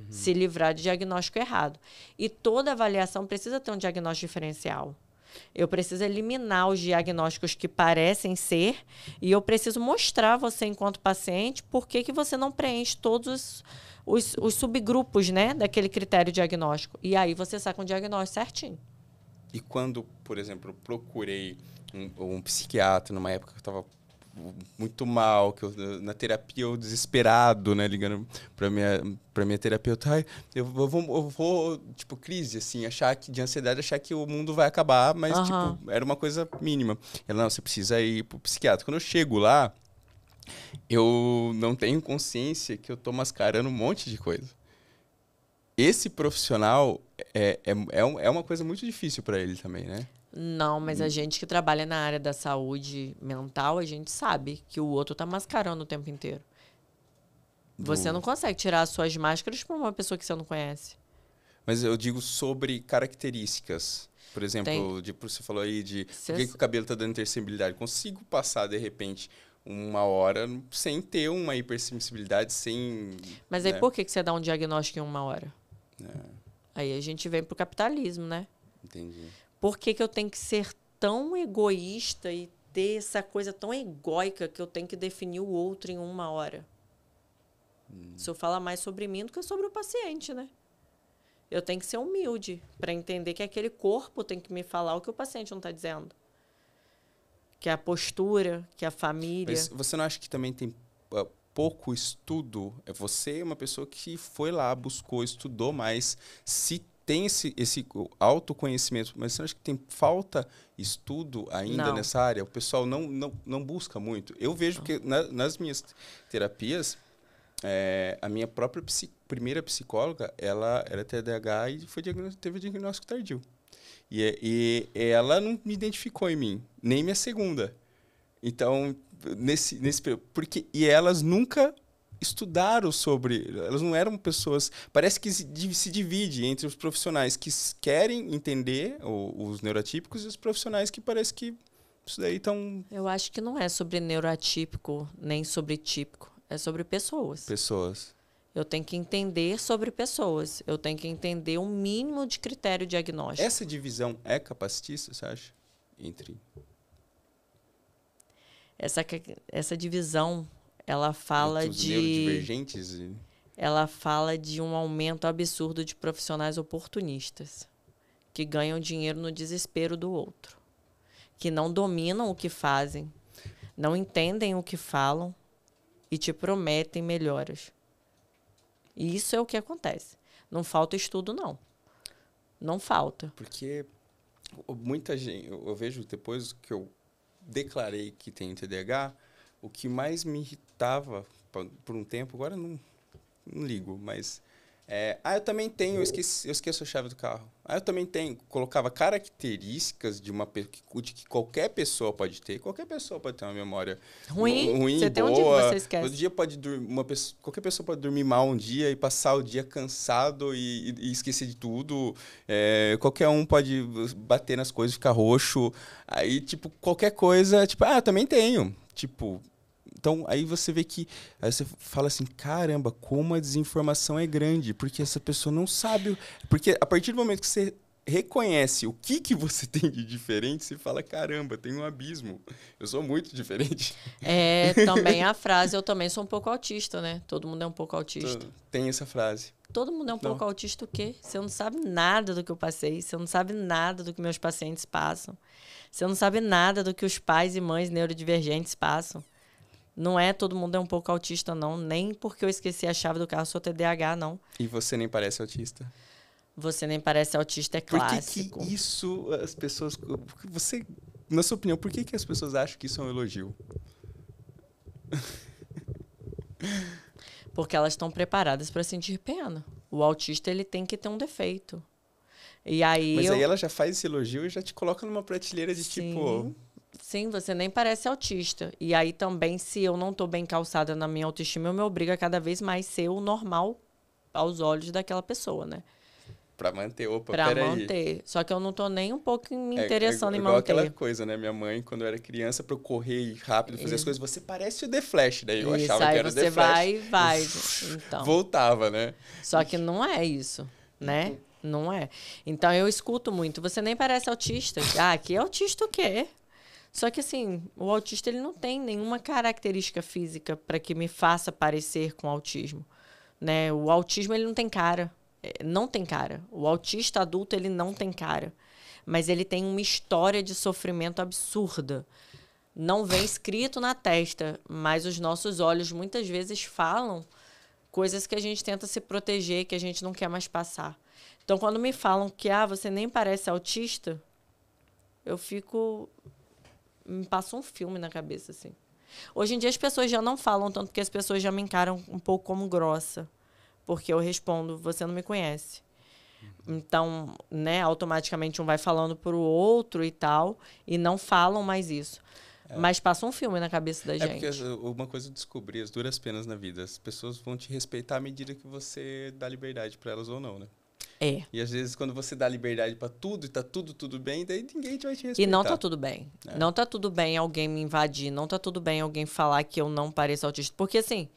se livrar de diagnóstico errado. E toda avaliação precisa ter um diagnóstico diferencial. Eu preciso eliminar os diagnósticos que parecem ser e eu preciso mostrar a você, enquanto paciente, por que você não preenche todos os subgrupos, né, daquele critério diagnóstico. E aí você sai com o diagnóstico certinho. E quando, por exemplo, eu procurei um psiquiatra numa época que eu estava muito mal, que eu, na terapia eu desesperado, né, ligando para minha terapeuta, ai, eu vou, tipo, crise, assim, achar que, de ansiedade, achar que o mundo vai acabar, mas, tipo, era uma coisa mínima. Ela, não, você precisa ir pro psiquiatra. Quando eu chego lá, eu não tenho consciência que eu tô mascarando um monte de coisa. Esse profissional é uma coisa muito difícil para ele também, né? Não, mas a gente que trabalha na área da saúde mental, a gente sabe que o outro tá mascarando o tempo inteiro. Você não consegue tirar as suas máscaras para uma pessoa que você não conhece. Mas eu digo sobre características. Por exemplo, você falou aí de por que o cabelo tá dando hipersensibilidade. Consigo passar, de repente, uma hora sem ter uma hipersensibilidade, sem... Mas aí, né? Por que você dá um diagnóstico em 1 hora? Aí a gente vem pro capitalismo, né? Entendi. Por que eu tenho que ser tão egoísta e ter essa coisa tão egóica que eu tenho que definir o outro em 1 hora? Isso fala mais sobre mim do que sobre o paciente, né? Eu tenho que ser humilde para entender que aquele corpo tem que me falar o que o paciente não está dizendo. Que é a postura, que é a família. Mas você não acha que também tem pouco estudo? Você é uma pessoa que foi lá, buscou, estudou mais, se tem esse autoconhecimento, mas você acha que tem falta estudo ainda nessa área? O pessoal não busca muito. Eu vejo que nas minhas terapias, a minha própria primeira psicóloga, ela era TDAH e teve diagnóstico tardio. E ela não me identificou em mim, nem minha segunda. Então, e elas nunca estudaram sobre... Elas não eram pessoas... Parece que se divide entre os profissionais que querem entender os neuroatípicos e os profissionais que parece que isso daí estão... Eu acho que não é sobre neuroatípico, nem sobre típico. É sobre pessoas. Pessoas. Eu tenho que entender sobre pessoas. Eu tenho que entender um mínimo de critério diagnóstico. Essa divisão é capacitista, você acha? Entre... Essa divisão, ela fala os neurodivergentes? Ela fala de um aumento absurdo de profissionais oportunistas que ganham dinheiro no desespero do outro, que não dominam o que fazem, não entendem o que falam e te prometem melhoras. E isso é o que acontece. Não falta estudo, não. Não falta. Porque muita gente... Eu vejo depois que eu declarei que tenho TDAH, o que mais me irritava por um tempo, agora não ligo, mas... eu também tenho, eu esqueço a chave do carro. Eu também tenho, colocava características de que qualquer pessoa pode ter. Qualquer pessoa pode ter uma memória ruim, você boa. Tem um dia que você esquece. Todo dia qualquer pessoa pode dormir mal um dia e passar o dia cansado e esquecer de tudo. Qualquer um pode bater nas coisas e ficar roxo. Aí, tipo, qualquer coisa, tipo, eu também tenho. Tipo... Então, aí você vê que... Aí você fala assim, caramba, como a desinformação é grande. Porque essa pessoa não sabe... Porque a partir do momento que você reconhece o que você tem de diferente, você fala, caramba, tem um abismo. Eu sou muito diferente. Também a frase, eu também sou um pouco autista, né? Todo mundo é um pouco autista. Tem essa frase. Todo mundo é um pouco autista o quê? Você não sabe nada do que eu passei. Você não sabe nada do que meus pacientes passam. Você não sabe nada do que os pais e mães neurodivergentes passam. Não é todo mundo é um pouco autista, não. Nem porque eu esqueci a chave do carro, sou TDAH, não. E você nem parece autista? Você nem parece autista, é clássico. Por que isso as pessoas... Você, na sua opinião, por que as pessoas acham que isso é um elogio? Porque elas estão preparadas para sentir pena. O autista, ele tem que ter um defeito. E aí Mas aí ela já faz esse elogio e já te coloca numa prateleira de tipo... Sim, você nem parece autista. E aí também, se eu não estou bem calçada na minha autoestima, eu me obrigo a cada vez mais ser o normal aos olhos daquela pessoa, né? Pra manter, Pra manter. Só que eu não tô nem um pouco me interessando em manter. Igual aquela coisa, né? Minha mãe, quando eu era criança, pra eu correr rápido, fazer as coisas, você parece o The Flash. Daí eu achava que era o The Flash. Aí você vai. Então. Voltava, né? Só que não é isso, né? Não é. Então eu escuto muito. Você nem parece autista. Aqui é autista o quê? Só que, assim, o autista ele não tem nenhuma característica física para que me faça parecer com autismo, né? O autismo, ele não tem cara. Não tem cara. O autista adulto, ele não tem cara. Mas ele tem uma história de sofrimento absurda. Não vem escrito na testa, mas os nossos olhos muitas vezes falam coisas que a gente tenta se proteger, que a gente não quer mais passar. Então, quando me falam que você nem parece autista, eu fico... Me passa um filme na cabeça, assim. Hoje em dia as pessoas já não falam tanto, porque as pessoas já me encaram um pouco como grossa. Porque eu respondo, você não me conhece. Então, né, automaticamente um vai falando pro outro e tal, e não falam mais isso. Mas passa um filme na cabeça da gente. Porque uma coisa eu descobri, as duras penas na vida. As pessoas vão te respeitar à medida que você dá liberdade para elas ou não, né? E às vezes quando você dá liberdade para tudo e tá tudo bem, daí ninguém vai te respeitar. E não tá tudo bem. Não tá tudo bem alguém me invadir, não tá tudo bem alguém falar que eu não pareço autista. Porque assim...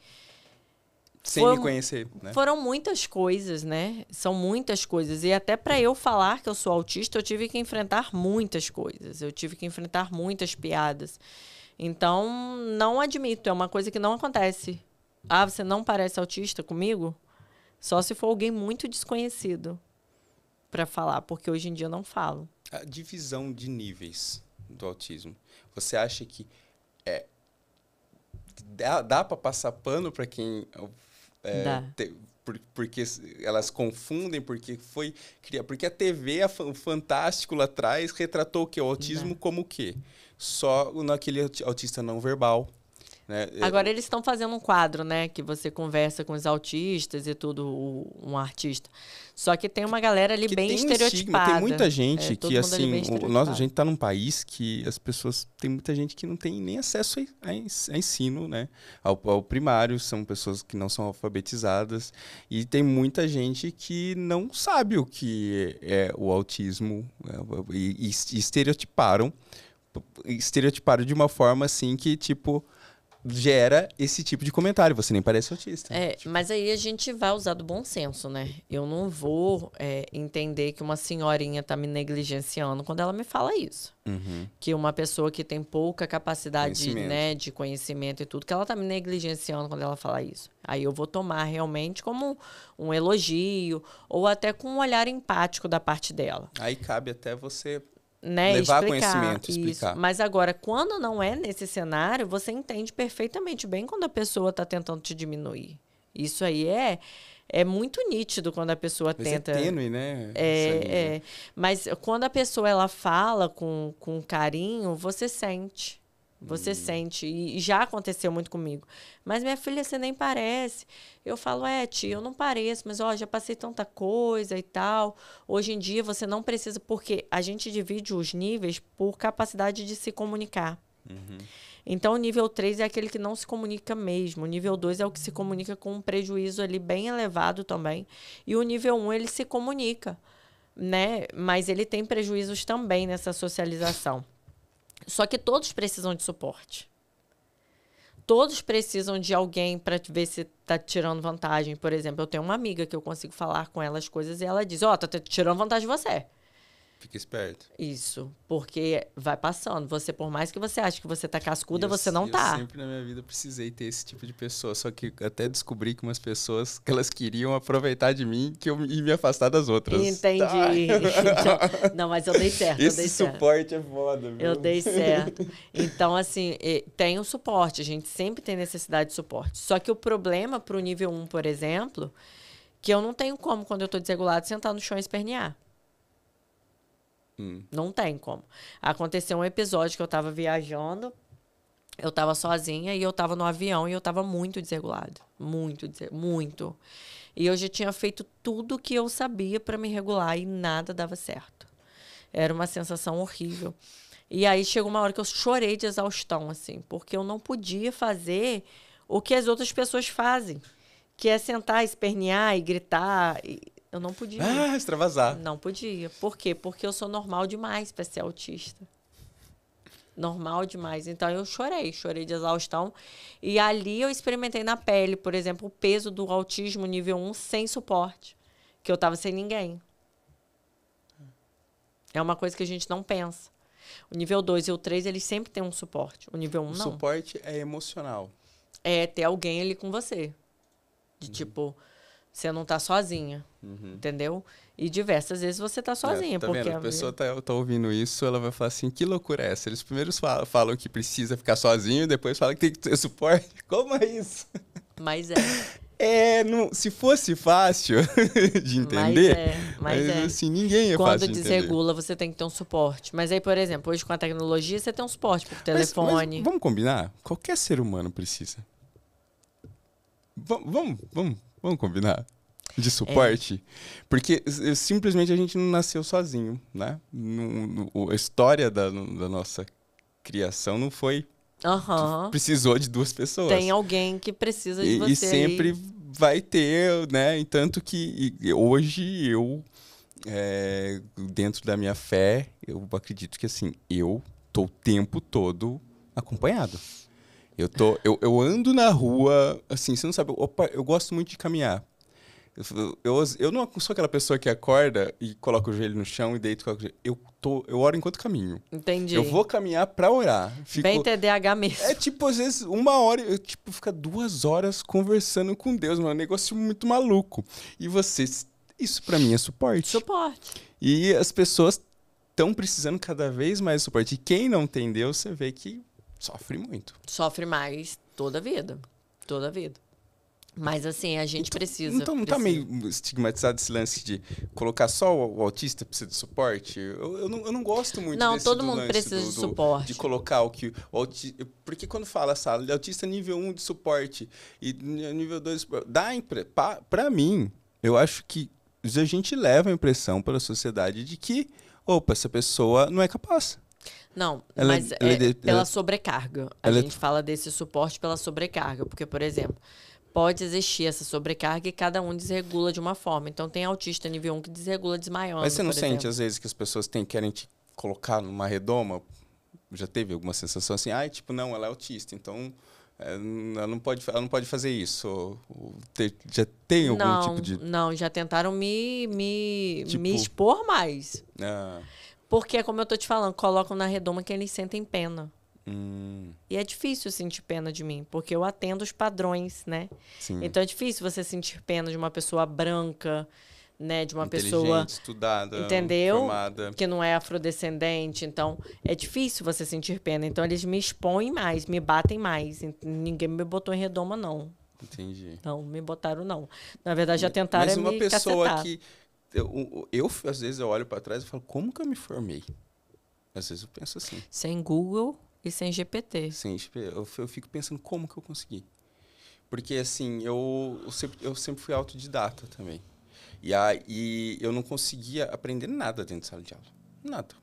Sem me conhecer, né? Foram muitas coisas, né? São muitas coisas. E até para eu falar que eu sou autista, eu tive que enfrentar muitas coisas. Eu tive que enfrentar muitas piadas. Então, não admito. É uma coisa que não acontece. Você não parece autista comigo? Só se for alguém muito desconhecido para falar, porque hoje em dia eu não falo. A divisão de níveis do autismo. Você acha que dá para passar pano para quem... Dá. Porque elas confundem, porque a TV, o Fantástico lá atrás, retratou o quê? O autismo como o quê? Só naquele autista não verbal. né? Agora eles estão fazendo um quadro, né? Que você conversa com os autistas e tudo, um artista. Só que tem uma galera ali bem estereotipada. Tem muita gente que, assim, a gente tá num país que as pessoas... Tem muita gente que não tem nem acesso a ensino, né? Ao primário, são pessoas que não são alfabetizadas. E tem muita gente que não sabe o que é o autismo. E estereotiparam de uma forma, assim, que, tipo... gera esse tipo de comentário. Você nem parece autista. Mas aí a gente vai usar do bom senso, né? Eu não vou entender que uma senhorinha tá me negligenciando quando ela me fala isso. Uhum. Que uma pessoa que tem pouca capacidade, né, de conhecimento e tudo, que ela tá me negligenciando quando ela fala isso. Aí eu vou tomar realmente como um elogio ou até com um olhar empático da parte dela. Aí cabe até você... né, levar explicar, conhecimento, explicar. Isso. Mas agora, quando não é nesse cenário, você entende perfeitamente bem quando a pessoa está tentando te diminuir. Isso aí é muito nítido quando a pessoa tenta... é tênue, né? Mas quando a pessoa ela fala com carinho, você sente. Você sente. E já aconteceu muito comigo. Mas, minha filha, você nem parece. Eu falo, tia, eu não pareço, mas, já passei tanta coisa e tal. Hoje em dia, você não precisa... Porque a gente divide os níveis por capacidade de se comunicar. Uhum. Então, o nível 3 é aquele que não se comunica mesmo. O nível 2 é o que se comunica com um prejuízo ali bem elevado também. E o nível 1, ele se comunica, né? Mas ele tem prejuízos também nessa socialização. Só que todos precisam de suporte. Todos precisam de alguém para ver se está tirando vantagem. Por exemplo, eu tenho uma amiga que eu consigo falar com ela as coisas e ela diz, tá tirando vantagem de você. Fica esperto. Isso, porque vai passando. Você, por mais que você ache que você tá cascuda, você não tá. Eu sempre na minha vida precisei ter esse tipo de pessoa, só que até descobri que umas pessoas que elas queriam aproveitar de mim e me afastar das outras. Entendi. Então, não, mas eu dei certo. Esse suporte é foda, viu? Eu dei certo. Então, assim, tem o suporte. A gente sempre tem necessidade de suporte. Só que o problema pro nível 1, por exemplo, que eu não tenho como, quando eu tô desregulado, sentar no chão e espernear. Não tem como. Aconteceu um episódio que eu tava viajando, eu tava sozinha e eu tava no avião e eu tava muito desregulado. Muito. E eu já tinha feito tudo que eu sabia para me regular e nada dava certo. Era uma sensação horrível. E aí chegou uma hora que eu chorei de exaustão, assim, porque eu não podia fazer o que as outras pessoas fazem, que é sentar, espernear e gritar. Eu não podia. Extravasar. Não podia. Por quê? Porque eu sou normal demais para ser autista. Normal demais. Então, eu chorei de exaustão. E ali eu experimentei na pele, por exemplo, o peso do autismo nível 1 sem suporte. Que eu estava sem ninguém. É uma coisa que a gente não pensa. O nível 2 e o 3, eles sempre têm um suporte. O nível 1, não. O suporte é emocional. É ter alguém ali com você. De tipo... Você não tá sozinha, entendeu? E diversas vezes você tá sozinha. Tá porque vendo? A pessoa tá ouvindo isso, ela vai falar assim, que loucura é essa? Eles primeiro falam que precisa ficar sozinho, depois falam que tem que ter suporte. Como é isso? Mas se fosse fácil de entender, mas assim, ninguém é quando fácil de entender. Quando desregula, você tem que ter um suporte. Mas aí, por exemplo, hoje com a tecnologia, você tem um suporte por telefone. Mas vamos combinar? Qualquer ser humano precisa. Vamos combinar? De suporte? Porque simplesmente a gente não nasceu sozinho, né? A história da nossa criação não foi... Precisou de duas pessoas. Tem alguém que precisa de você. E sempre vai ter, né? Tanto que hoje eu, dentro da minha fé, eu acredito que assim, eu tô o tempo todo acompanhado. Eu ando na rua, assim, você não sabe, eu gosto muito de caminhar. Eu não sou aquela pessoa que acorda e coloca o joelho no chão e deita. Eu oro enquanto caminho. Entendi. Eu vou caminhar pra orar. Bem TDAH mesmo. É tipo, às vezes, 1 hora, eu fico 2 horas conversando com Deus, mano. É um negócio muito maluco. E isso pra mim é suporte. Suporte. E as pessoas estão precisando cada vez mais de suporte. E quem não tem Deus, você vê que sofre muito. Sofre mais toda a vida. Toda a vida. Mas, assim, a gente precisa. Então não tá meio estigmatizado esse lance de colocar só o autista precisa de suporte? Eu não gosto muito Não, desse todo do mundo lance precisa de suporte. de colocar o que o autista... Porque quando fala sala de autista nível 1 de suporte e nível 2 de suporte, pra mim, eu acho que a gente leva a impressão para a sociedade de que, opa, essa pessoa não é capaz. Não, Ela- mas ela- pela ela- sobrecarga. A ela- gente fala desse suporte pela sobrecarga. Porque, por exemplo, pode existir essa sobrecarga e cada um desregula de uma forma. Então, tem autista nível 1 que desregula desmaiando, Mas você não por sente, exemplo. às vezes, que as pessoas querem te colocar numa redoma? Já teve alguma sensação assim? Ah, tipo, não, ela é autista, então ela não pode fazer isso. Já tem algum tipo de... Não, já tentaram me Tipo- expor mais. Ah, Porque, como eu tô te falando, colocam na redoma que eles sentem pena. hum, E é difícil sentir pena de mim, porque eu atendo os padrões, né? sim. Então é difícil você sentir pena de uma pessoa branca, né? De uma Inteligente, pessoa, estudada, entendeu? formada. Que não é afrodescendente. Então é difícil você sentir pena. Então eles me expõem mais, me batem mais. Ninguém me botou em redoma, não. Entendi. Não, me botaram, não. Na verdade, já tentaram Mas uma me pessoa cacetar. que... às vezes, eu olho pra trás e falo, como que eu me formei? Às vezes eu penso assim. Sem Google e sem GPT. Sim, tipo, eu fico pensando como que eu consegui. Porque, assim, eu sempre fui autodidata também. E aí eu não conseguia aprender nada dentro de sala de aula. Nada.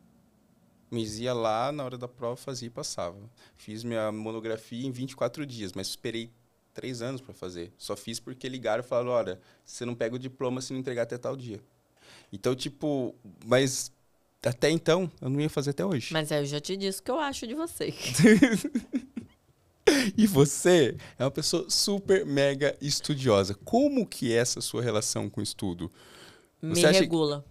Mas ia lá, na hora da prova, fazia e passava. Fiz minha monografia em 24 dias, mas esperei 3 anos para fazer. Só fiz porque ligaram e falaram, olha, você não pega o diploma se não entregar até tal dia. Então, tipo, mas até então, eu não ia fazer até hoje. Mas aí eu já te disse o que eu acho de você. E você é uma pessoa super mega estudiosa. Como que é essa sua relação com o estudo? Me Você acha que regula.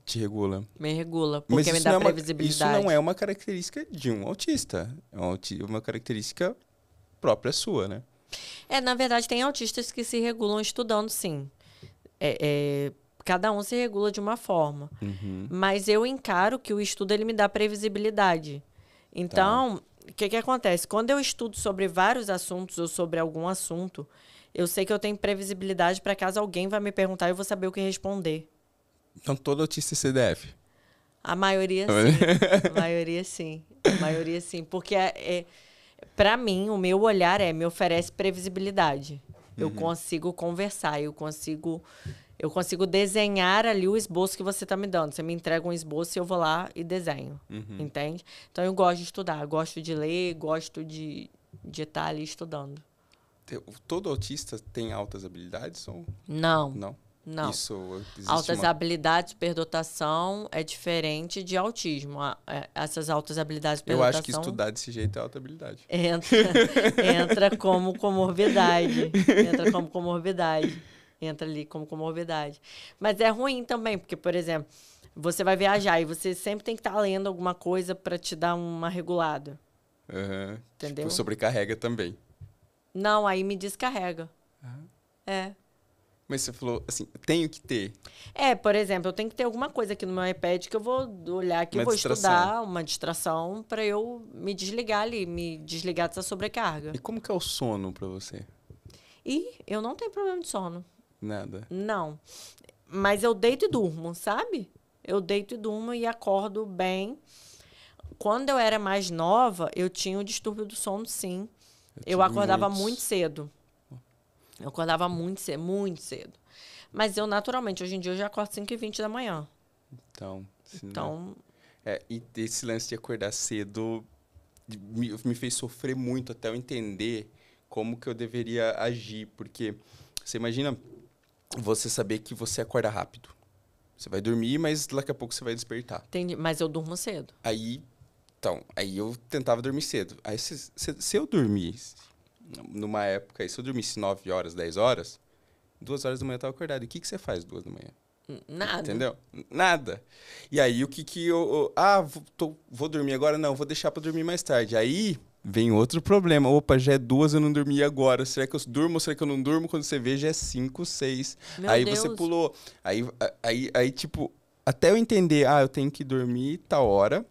te regula? Me regula. Mas Porque me isso dá não é previsibilidade. isso não é uma característica de um autista. É uma característica própria sua, né? Na verdade, tem autistas que se regulam estudando, sim. Cada um se regula de uma forma. Uhum. Mas eu encaro que o estudo ele me dá previsibilidade. Então, o que acontece? Quando eu estudo sobre vários assuntos ou sobre algum assunto, eu sei que eu tenho previsibilidade para caso alguém vá me perguntar, eu vou saber o que responder. Então, todo autista é CDF. A maioria, sim. A maioria, sim. A maioria, sim. Porque, para mim, o meu olhar me oferece previsibilidade. Eu consigo conversar, eu consigo desenhar ali o esboço que você está me dando. Você me entrega um esboço e eu vou lá e desenho. Entende? Então, eu gosto de estudar, gosto de ler, gosto de estar ali estudando. Todo autista tem altas habilidades ou Não. não? Não. Isso existe Altas habilidades, superdotação é diferente de autismo. Essas altas habilidades, Eu superdotação... acho que estudar desse jeito é alta habilidade. Entra como comorbidade. Entra como comorbidade. Entra ali como comorbidade. Mas é ruim também, porque, por exemplo, você vai viajar e você sempre tem que estar lendo alguma coisa para te dar uma regulada. Uhum. Entendeu? Tipo, sobrecarrega também. Não, aí me descarrega. É. Mas você falou assim, tenho que ter. Por exemplo, eu tenho que ter alguma coisa aqui no meu iPad que eu vou olhar aqui, eu vou estudar, uma distração, para eu me desligar ali, me desligar dessa sobrecarga. E como que é o sono pra você? E eu não tenho problema de sono. Nada. Não. Mas eu deito e durmo, sabe? Eu deito e durmo e acordo bem. Quando eu era mais nova, eu tinha o distúrbio do sono, sim. Eu acordava muito cedo. Eu acordava muito cedo. Mas eu, naturalmente, hoje em dia, eu já acordo 5h20 da manhã. Então... e esse lance de acordar cedo me fez sofrer muito até eu entender como que eu deveria agir. Porque você imagina você saber que você acorda rápido. Você vai dormir, mas daqui a pouco você vai despertar. Entendi, mas eu durmo cedo. Aí eu tentava dormir cedo. Aí se eu dormisse numa época, se eu dormisse 9 horas, 10 horas, 2 horas da manhã eu estava acordado. E o que você faz 2 da manhã? Nada. Entendeu? Nada. E aí, o que eu... vou dormir agora? Não, vou deixar para dormir mais tarde. Aí vem outro problema. Opa, já é 2, eu não dormi agora. Será que eu durmo ou será que eu não durmo? Quando você vê, já é 5, 6. Aí Deus. você pulou. Aí, tipo, até eu entender, eu tenho que dormir tal hora.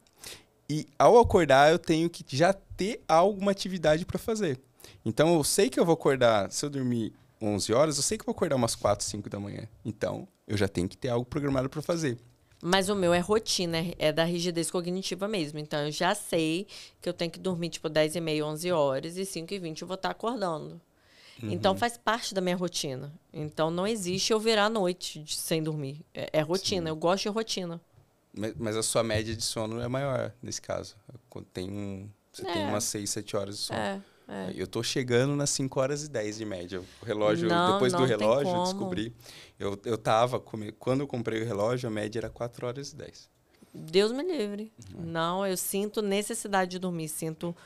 E ao acordar, eu tenho que já ter alguma atividade para fazer. Então, eu sei que eu vou acordar, se eu dormir 11 horas, eu sei que eu vou acordar umas 4, 5 da manhã. Então, eu já tenho que ter algo programado para fazer. Mas o meu é rotina, é da rigidez cognitiva mesmo. Então, eu já sei que eu tenho que dormir, tipo, 10h30, 11 horas, e 5h20 eu vou estar acordando. Então, faz parte da minha rotina. Então, não existe eu virar à noite sem dormir. É rotina, Sim. eu gosto de rotina. Mas a sua média de sono é maior, nesse caso. Você tem umas 6, 7 horas de sono. Eu tô chegando nas 5h10 de média. O relógio, depois do não tem relógio, eu como. descobri. Quando eu comprei o relógio, a média era 4h10. Deus me livre. Não, eu sinto necessidade de dormir. Sinto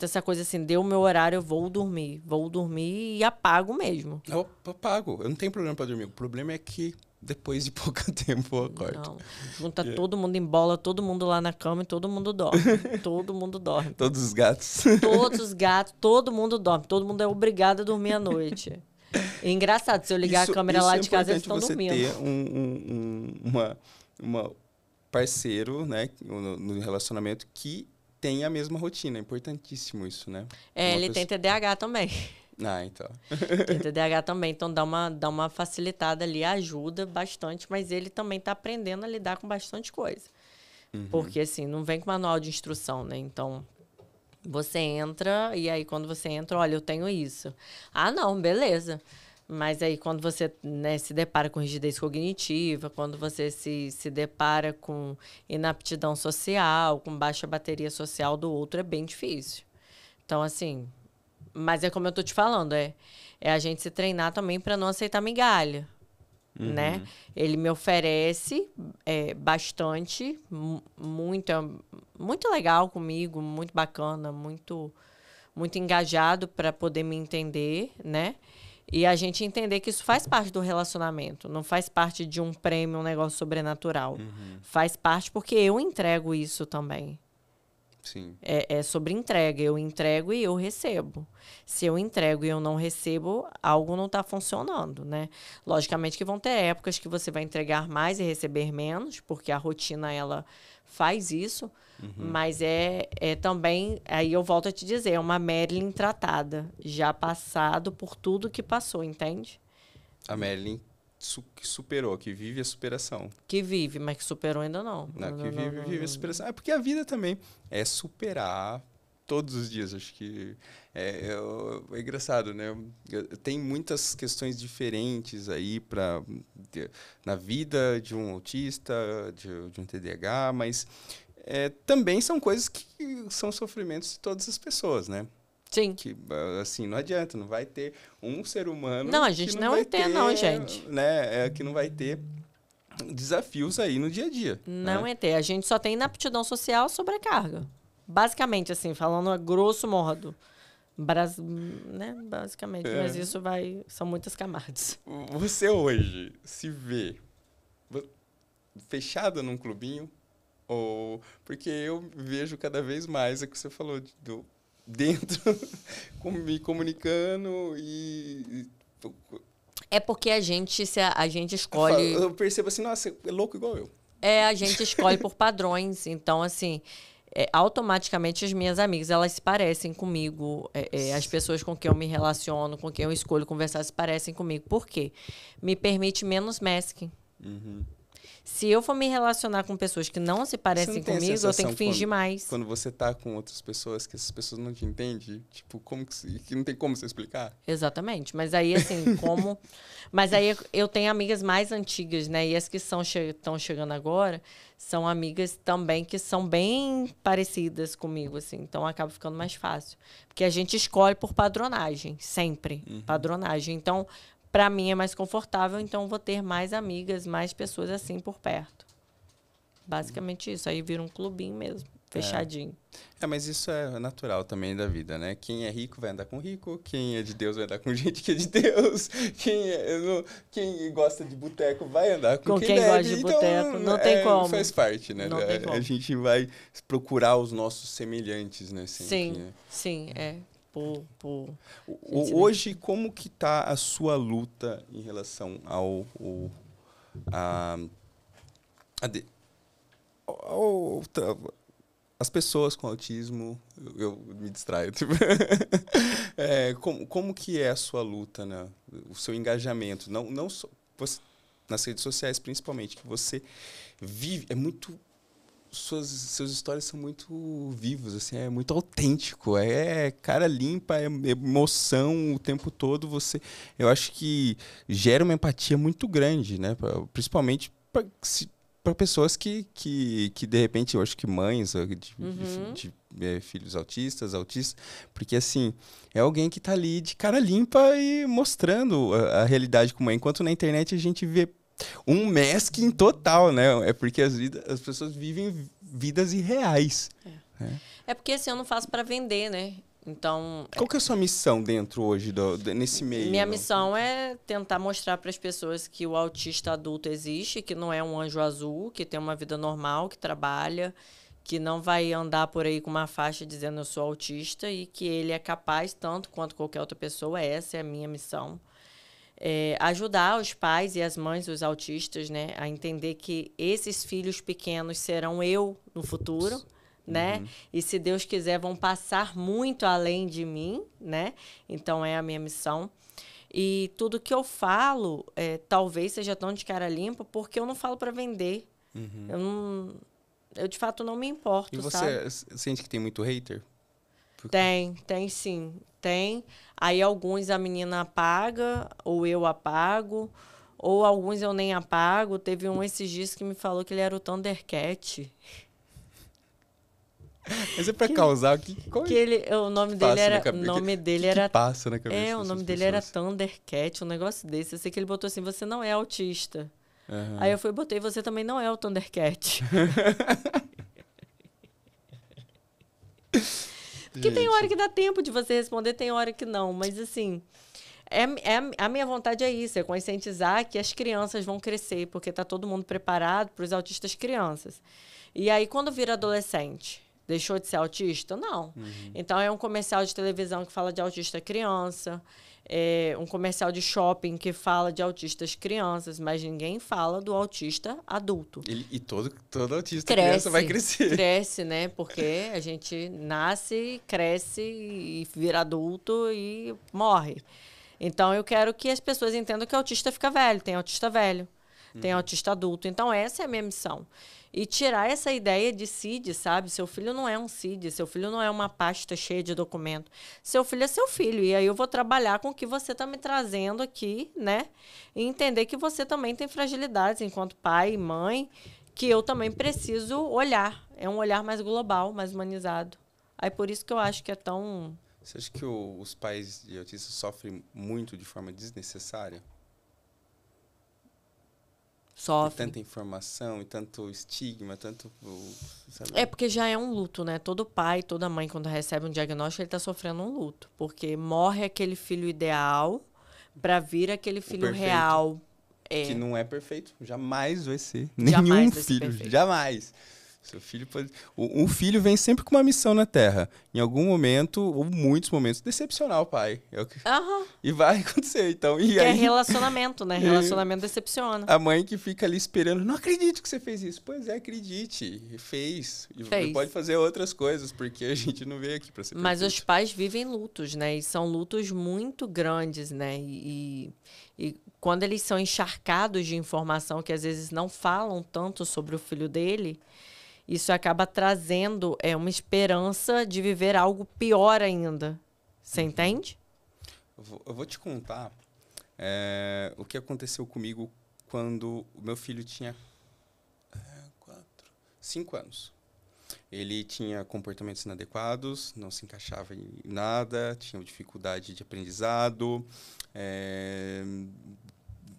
essa coisa assim, deu o meu horário, eu vou dormir. Vou dormir e apago mesmo. Eu apago. Eu não tenho problema para dormir. O problema é que depois de pouco tempo eu acordo. Não. Junta todo mundo em bola, todo mundo lá na cama e todo mundo dorme. Todo mundo dorme. Todos os gatos. Todos os gatos, todo mundo dorme. Todo mundo é obrigado a dormir à noite. É engraçado, se eu ligar a câmera lá de casa, eles estão dormindo. Isso é importante você ter uma parceiro, né, no relacionamento que tem a mesma rotina. É importantíssimo isso, né? Ele tem TDAH também. Ah, então. Tem TDAH também, então dá uma facilitada ali, ajuda bastante, mas ele também está aprendendo a lidar com bastante coisa. Porque, assim, não vem com manual de instrução, né? Então, você entra, e aí quando você entra, olha, eu tenho isso. Ah, não, beleza. Mas aí quando você, né, se depara com rigidez cognitiva, quando você se depara com inaptidão social, com baixa bateria social do outro, é bem difícil. Então, assim... Mas é como eu tô te falando, é a gente se treinar também para não aceitar migalha, né? Ele me oferece bastante, muito legal comigo, muito bacana, muito engajado para poder me entender, né? E a gente entender que isso faz parte do relacionamento, não faz parte de um prêmio, um negócio sobrenatural. Faz parte porque eu entrego isso também. Sim. É sobre entrega. Eu entrego e eu recebo. Se eu entrego e eu não recebo, algo não está funcionando, né? Logicamente que vão ter épocas que você vai entregar mais e receber menos, porque a rotina, ela faz isso. Mas é também, aí eu volto a te dizer, é uma Marilyn tratada, já passado por tudo que passou, entende? A Marilyn que superou, que vive a superação. Que vive, mas que superou ainda não. Vive a superação. É porque a vida também é superar todos os dias. Acho que é engraçado, né? Tem muitas questões diferentes aí na vida de um autista, de um TDAH, mas também são coisas que são sofrimentos de todas as pessoas, né? Sim. Que, assim, não adianta, não vai ter um ser humano... Não, a gente não vai ter, não, gente. Né, que não vai ter desafios aí no dia a dia. Não né? é ter. A gente só tem inaptidão social, sobrecarga. Basicamente, assim, falando a grosso modo. Né? Basicamente. Mas isso são muitas camadas. Você hoje se vê fechada num clubinho? Ou... Porque eu vejo cada vez mais o que você falou dentro, me comunicando e... É porque a gente escolhe... Eu percebo assim, nossa, é louco igual eu. A gente escolhe por padrões. Então, assim, automaticamente as minhas amigas, elas se parecem comigo. As pessoas com quem eu me relaciono, com quem eu escolho conversar, se parecem comigo. Por quê? Me permite menos masking. Se eu for me relacionar com pessoas que não se parecem comigo, eu tenho que fingir mais. Quando você tá com outras pessoas, que essas pessoas não te entendem, tipo, que não tem como você explicar? Exatamente. Mas aí, assim, como... Mas aí eu tenho amigas mais antigas, né? E as que estão chegando agora são amigas também que são bem parecidas comigo, assim. Então, acaba ficando mais fácil. Porque a gente escolhe por padronagem, sempre. Padronagem. Então... Para mim é mais confortável, então vou ter mais amigas, mais pessoas assim por perto. Basicamente isso. Aí vira um clubinho mesmo, fechadinho. Mas isso é natural também da vida, né? Quem é rico vai andar com rico, quem é de Deus vai andar com gente que é de Deus, quem gosta de boteco vai andar com quem gosta deve. de boteco. Não tem como. Faz parte, né? Não tem como. A gente vai procurar os nossos semelhantes, né? Sempre, né? Sim. Hoje, como que tá a sua luta em relação as pessoas com autismo, eu me distraio. Tipo, como que é a sua luta, né? O seu engajamento? Não só você, nas redes sociais, principalmente, que você vive, suas histórias são muito vivos, assim, é muito autêntico, é cara limpa, é emoção o tempo todo. Eu acho que gera uma empatia muito grande, né? Principalmente para pessoas que de repente, eu acho que mães de filhos autistas, porque assim, é alguém que está ali de cara limpa e mostrando a realidade como é, enquanto na internet a gente vê um masking total, né? É porque as pessoas vivem vidas irreais. Né? É porque assim, eu não faço para vender, né? Então, qual que é a sua missão dentro hoje, nesse meio? Minha missão é tentar mostrar para as pessoas que o autista adulto existe, que não é um anjo azul, que tem uma vida normal, que trabalha, que não vai andar por aí com uma faixa dizendo eu sou autista e que ele é capaz, tanto quanto qualquer outra pessoa. Essa é a minha missão. Ajudar os pais e as mães dos autistas, né, a entender que esses filhos pequenos serão eu no futuro, né? E se Deus quiser vão passar muito além de mim, né? Então é a minha missão. E tudo que eu falo talvez seja tão de cara limpa porque eu não falo para vender. Eu de fato não me importo, e você sabe? sente que tem muito hater? Tem sim. Tem. Aí alguns a menina apaga, ou eu apago, ou alguns eu nem apago. Teve um esses dias que me falou que ele era o Thundercat. Mas é pra causar O nome dele era. O nome dele era. Passa na cabeça o nome dele era Thundercat, um negócio desse. Eu sei que ele botou assim: você não é autista. Aí eu fui e botei: você também não é o Thundercat. Porque tem hora que dá tempo de você responder, tem hora que não. Mas, assim, a minha vontade é isso, é conscientizar que as crianças vão crescer, porque está todo mundo preparado para os autistas crianças. E aí, quando vira adolescente, deixou de ser autista? Não. Então, é um comercial de televisão que fala de autista criança, um comercial de shopping que fala de autistas crianças, mas ninguém fala do autista adulto. E todo autista criança vai crescer. Cresce, né? Porque a gente nasce, cresce e vira adulto e morre. Então, eu quero que as pessoas entendam que autista fica velho. Tem autista velho, tem autista adulto. Então, essa é a minha missão. E tirar essa ideia de CID, sabe? Seu filho não é um CID, seu filho não é uma pasta cheia de documento. Seu filho é seu filho. E aí eu vou trabalhar com o que você está me trazendo aqui, né? E entender que você também tem fragilidades enquanto pai e mãe, que eu também preciso olhar. É um olhar mais global, mais humanizado. Aí por isso que eu acho que é tão... Você acha que os pais de autistas sofrem muito de forma desnecessária? Sofre. Tanta informação, e tanto estigma, tanto... Sabe? É porque já é um luto, né? Todo pai, toda mãe, quando recebe um diagnóstico, ele está sofrendo um luto. Porque morre aquele filho ideal para vir aquele filho real. Que não é perfeito. Jamais vai ser. Jamais Nenhum vai ser filho. perfeito. Jamais. Seu filho pode... Um filho vem sempre com uma missão na Terra. Em algum momento, ou muitos momentos, decepcionar o pai. E vai acontecer. Então, é relacionamento, né? Relacionamento decepciona. A mãe que fica ali esperando, não acredito que você fez isso. Pois é, acredite. Fez. E pode fazer outras coisas, porque a gente não veio aqui para ser Mas perfeito. os pais vivem lutos, né? E são lutos muito grandes, né? E quando eles são encharcados de informação que às vezes não falam tanto sobre o filho dele... Isso acaba trazendo uma esperança de viver algo pior ainda. Você entende? Eu vou te contar o que aconteceu comigo quando o meu filho tinha 5 anos. Ele tinha comportamentos inadequados, não se encaixava em nada, tinha dificuldade de aprendizado,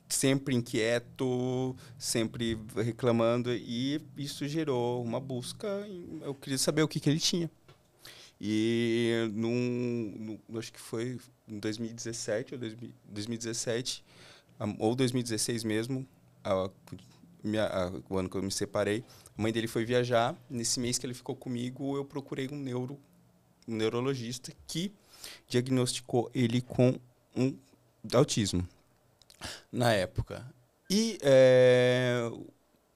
sempre inquieto, sempre reclamando, e isso gerou uma busca. Eu queria saber o que ele tinha. E acho que foi em 2017 ou 2016 mesmo, o ano que eu me separei, a mãe dele foi viajar. Nesse mês que ele ficou comigo, eu procurei um neurologista que diagnosticou ele com um autismo. Na época. E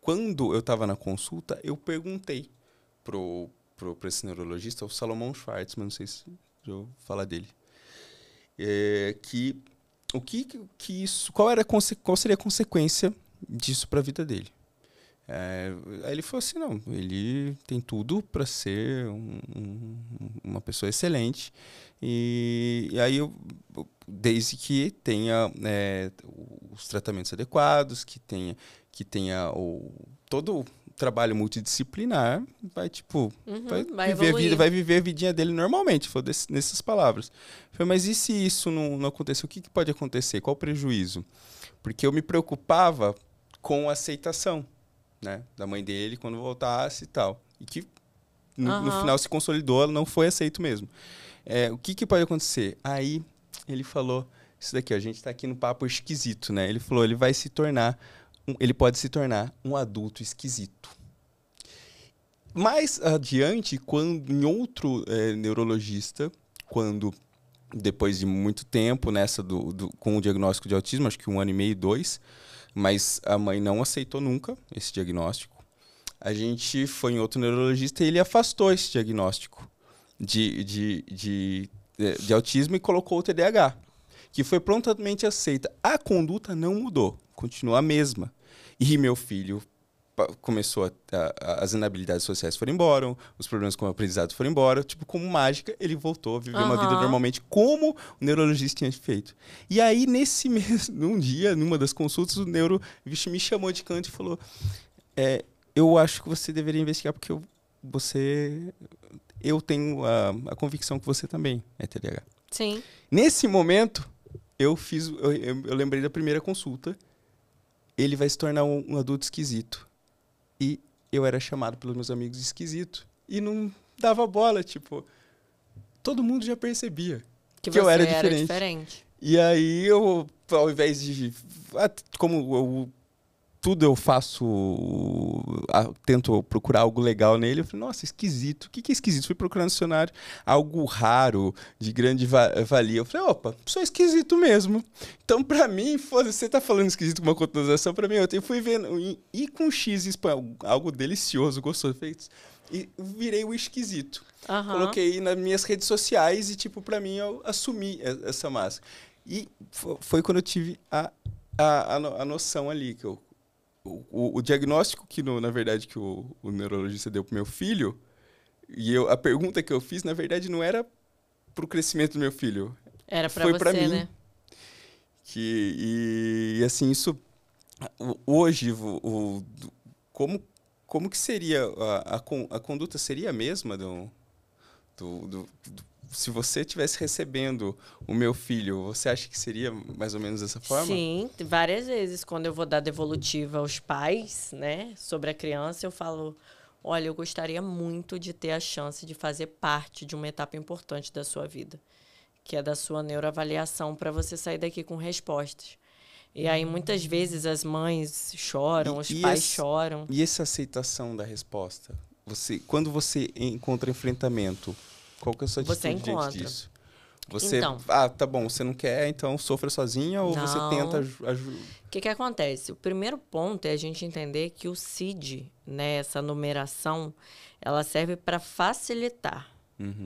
quando eu estava na consulta, eu perguntei pro para esse neurologista, é o Salomão Schwartzman, não sei se já ouviu falar dele. Qual seria a consequência disso para a vida dele? Aí ele falou assim, não, ele tem tudo para ser uma pessoa excelente, e aí desde que tenha os tratamentos adequados, que tenha todo o trabalho multidisciplinar, vai vai viver a vidinha dele normalmente, foi nessas palavras. Eu falei, mas e se isso não acontecer? O que pode acontecer? Qual o prejuízo? Porque eu me preocupava com a aceitação, né, da mãe dele quando voltasse e tal. E que no final se consolidou, ela não foi aceito mesmo. O que pode acontecer? Aí ele falou isso daqui, a gente está aqui no papo esquisito, né? Ele falou, ele pode se tornar um adulto esquisito. Mais adiante, em outro neurologista, depois de muito tempo com o diagnóstico de autismo, acho que 1 ano e meio, 2, mas a mãe não aceitou nunca esse diagnóstico. A gente foi em outro neurologista e ele afastou esse diagnóstico de autismo e colocou o TDAH, que foi prontamente aceita. A conduta não mudou, continua a mesma. E meu filho começou as inabilidades sociais foram embora, os problemas com o aprendizado foram embora, tipo, como mágica, ele voltou a viver uma vida normalmente, como o neurologista tinha feito. E aí, num dia, numa das consultas, o neuro me chamou de canto e falou, eu acho que você deveria investigar, porque eu tenho a convicção que você também é TDAH. Sim. Nesse momento, eu lembrei da primeira consulta, ele vai se tornar um adulto esquisito. E eu era chamado pelos meus amigos de esquisito. E não dava bola, tipo... Todo mundo já percebia que eu era diferente. E aí eu, ao invés de... tudo eu faço... tento procurar algo legal nele. Eu falei, nossa, esquisito. O que é esquisito? Fui procurar no dicionário algo raro, de grande valia. Eu falei, opa, sou esquisito mesmo. Então, pra mim, você tá falando esquisito com uma conotação, pra mim, eu fui vendo... E com X em espanhol, algo delicioso, gostoso. E virei o esquisito. Coloquei nas minhas redes sociais e, tipo, pra mim, eu assumi essa máscara. E foi quando eu tive a noção ali, que o diagnóstico na verdade, que o neurologista deu pro meu filho, e a pergunta que eu fiz, na verdade, não era pro crescimento do meu filho. Era pra foi você, pra mim, né? E assim, isso... Hoje, como que seria... A conduta seria a mesma se você estivesse recebendo o meu filho, você acha que seria mais ou menos dessa forma? Sim, várias vezes. Quando eu vou dar devolutiva aos pais, né, sobre a criança, eu falo, olha, eu gostaria muito de ter a chance de fazer parte de uma etapa importante da sua vida, que é da sua neuroavaliação, para você sair daqui com respostas. E aí, muitas vezes, as mães choram, os pais choram. E essa aceitação da resposta? Quando você encontra enfrentamento... Qual que é a sua atitude diante disso? Então, tá bom, você não quer, então sofra sozinha ou você tenta ajudar? O que acontece? O primeiro ponto é a gente entender que o CID, né, essa numeração, ela serve para facilitar,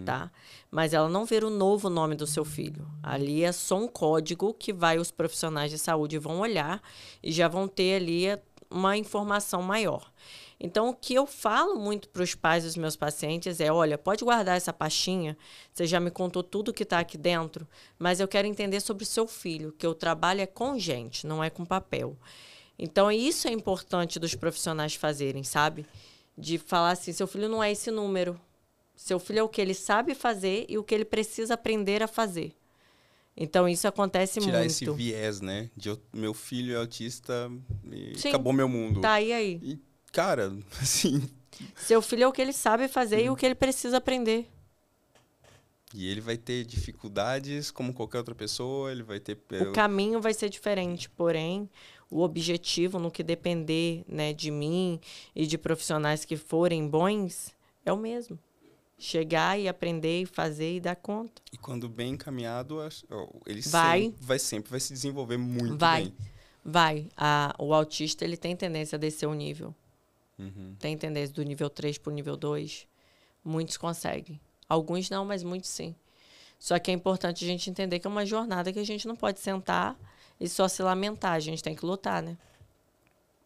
tá? Mas ela não vira o novo nome do seu filho. Ali é só um código que os profissionais de saúde vão olhar e já vão ter ali uma informação maior. Então, o que eu falo muito para os pais dos meus pacientes é, olha, pode guardar essa pastinha, você já me contou tudo que está aqui dentro, mas eu quero entender sobre o seu filho, que o trabalho é com gente, não é com papel. Então, isso é importante dos profissionais fazerem, sabe? De falar assim, seu filho não é esse número. Seu filho é o que ele sabe fazer e o que ele precisa aprender a fazer. Então, isso acontece muito. Tirar esse viés, né? De meu filho é autista e sim, acabou meu mundo. Tá, e aí? Cara, assim... Seu filho é o que ele sabe fazer e o que ele precisa aprender. E ele vai ter dificuldades como qualquer outra pessoa, ele vai ter... O caminho vai ser diferente, porém, o objetivo, no que depender, né, de mim e de profissionais que forem bons, é o mesmo. Chegar e aprender e fazer e dar conta. E quando bem encaminhado, ele sempre vai se desenvolver muito bem. Vai. O autista, ele tem tendência a descer o nível. Tem tendência do nível 3 para o nível 2. Muitos conseguem. Alguns não, mas muitos sim. Só que é importante a gente entender que é uma jornada que a gente não pode sentar e só se lamentar. A gente tem que lutar, né?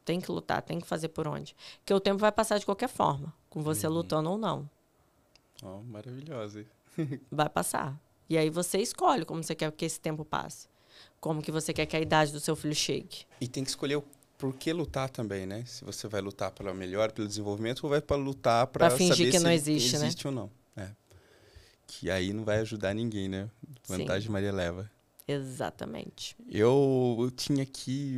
Tem que lutar, tem que fazer por onde. Porque o tempo vai passar de qualquer forma, com você lutando ou não. Oh, maravilhosa. Vai passar. E aí você escolhe como você quer que esse tempo passe. Como que você quer que a idade do seu filho chegue. E tem que escolher o por que lutar também, né? Se você vai lutar pela melhor, pelo desenvolvimento, ou vai para lutar para fingir saber que se não existe, né? existe ou não. Que aí não vai ajudar ninguém, né? Vantagem Sim. Maria leva. Exatamente. Eu tinha aqui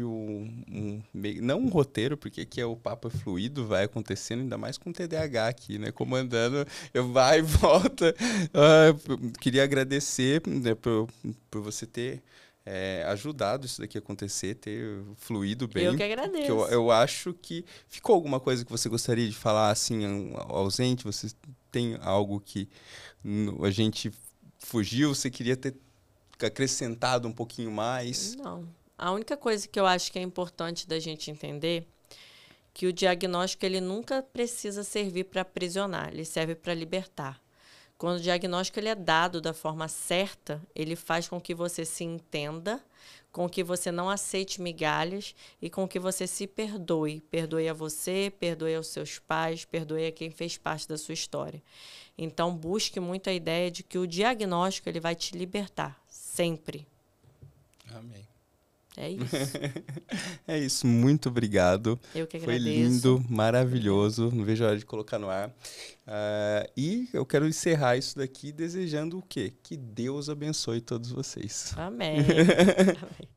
não um roteiro, porque aqui o papo é fluido, vai acontecendo, ainda mais com o TDAH aqui, né? Comandando, eu vai e volta. Queria agradecer, né, por você ter ajudado isso daqui a acontecer, ter fluído bem. Eu que agradeço. Eu acho que ficou alguma coisa que você gostaria de falar, assim, ausente? Você tem algo que a gente fugiu, você queria ter acrescentado um pouquinho mais? Não. A única coisa que eu acho que é importante da gente entender que o diagnóstico ele nunca precisa servir para aprisionar, ele serve para libertar. Quando o diagnóstico ele é dado da forma certa, ele faz com que você se entenda, com que você não aceite migalhas e com que você se perdoe. Perdoe a você, perdoe aos seus pais, perdoe a quem fez parte da sua história. Então, busque muito a ideia de que o diagnóstico ele vai te libertar, sempre. Amém. É isso. É isso, muito obrigado. Eu que Foi agradeço. lindo, maravilhoso. Não vejo a hora de colocar no ar. E eu quero encerrar isso daqui desejando o quê? Que Deus abençoe todos vocês. Amém. Amém.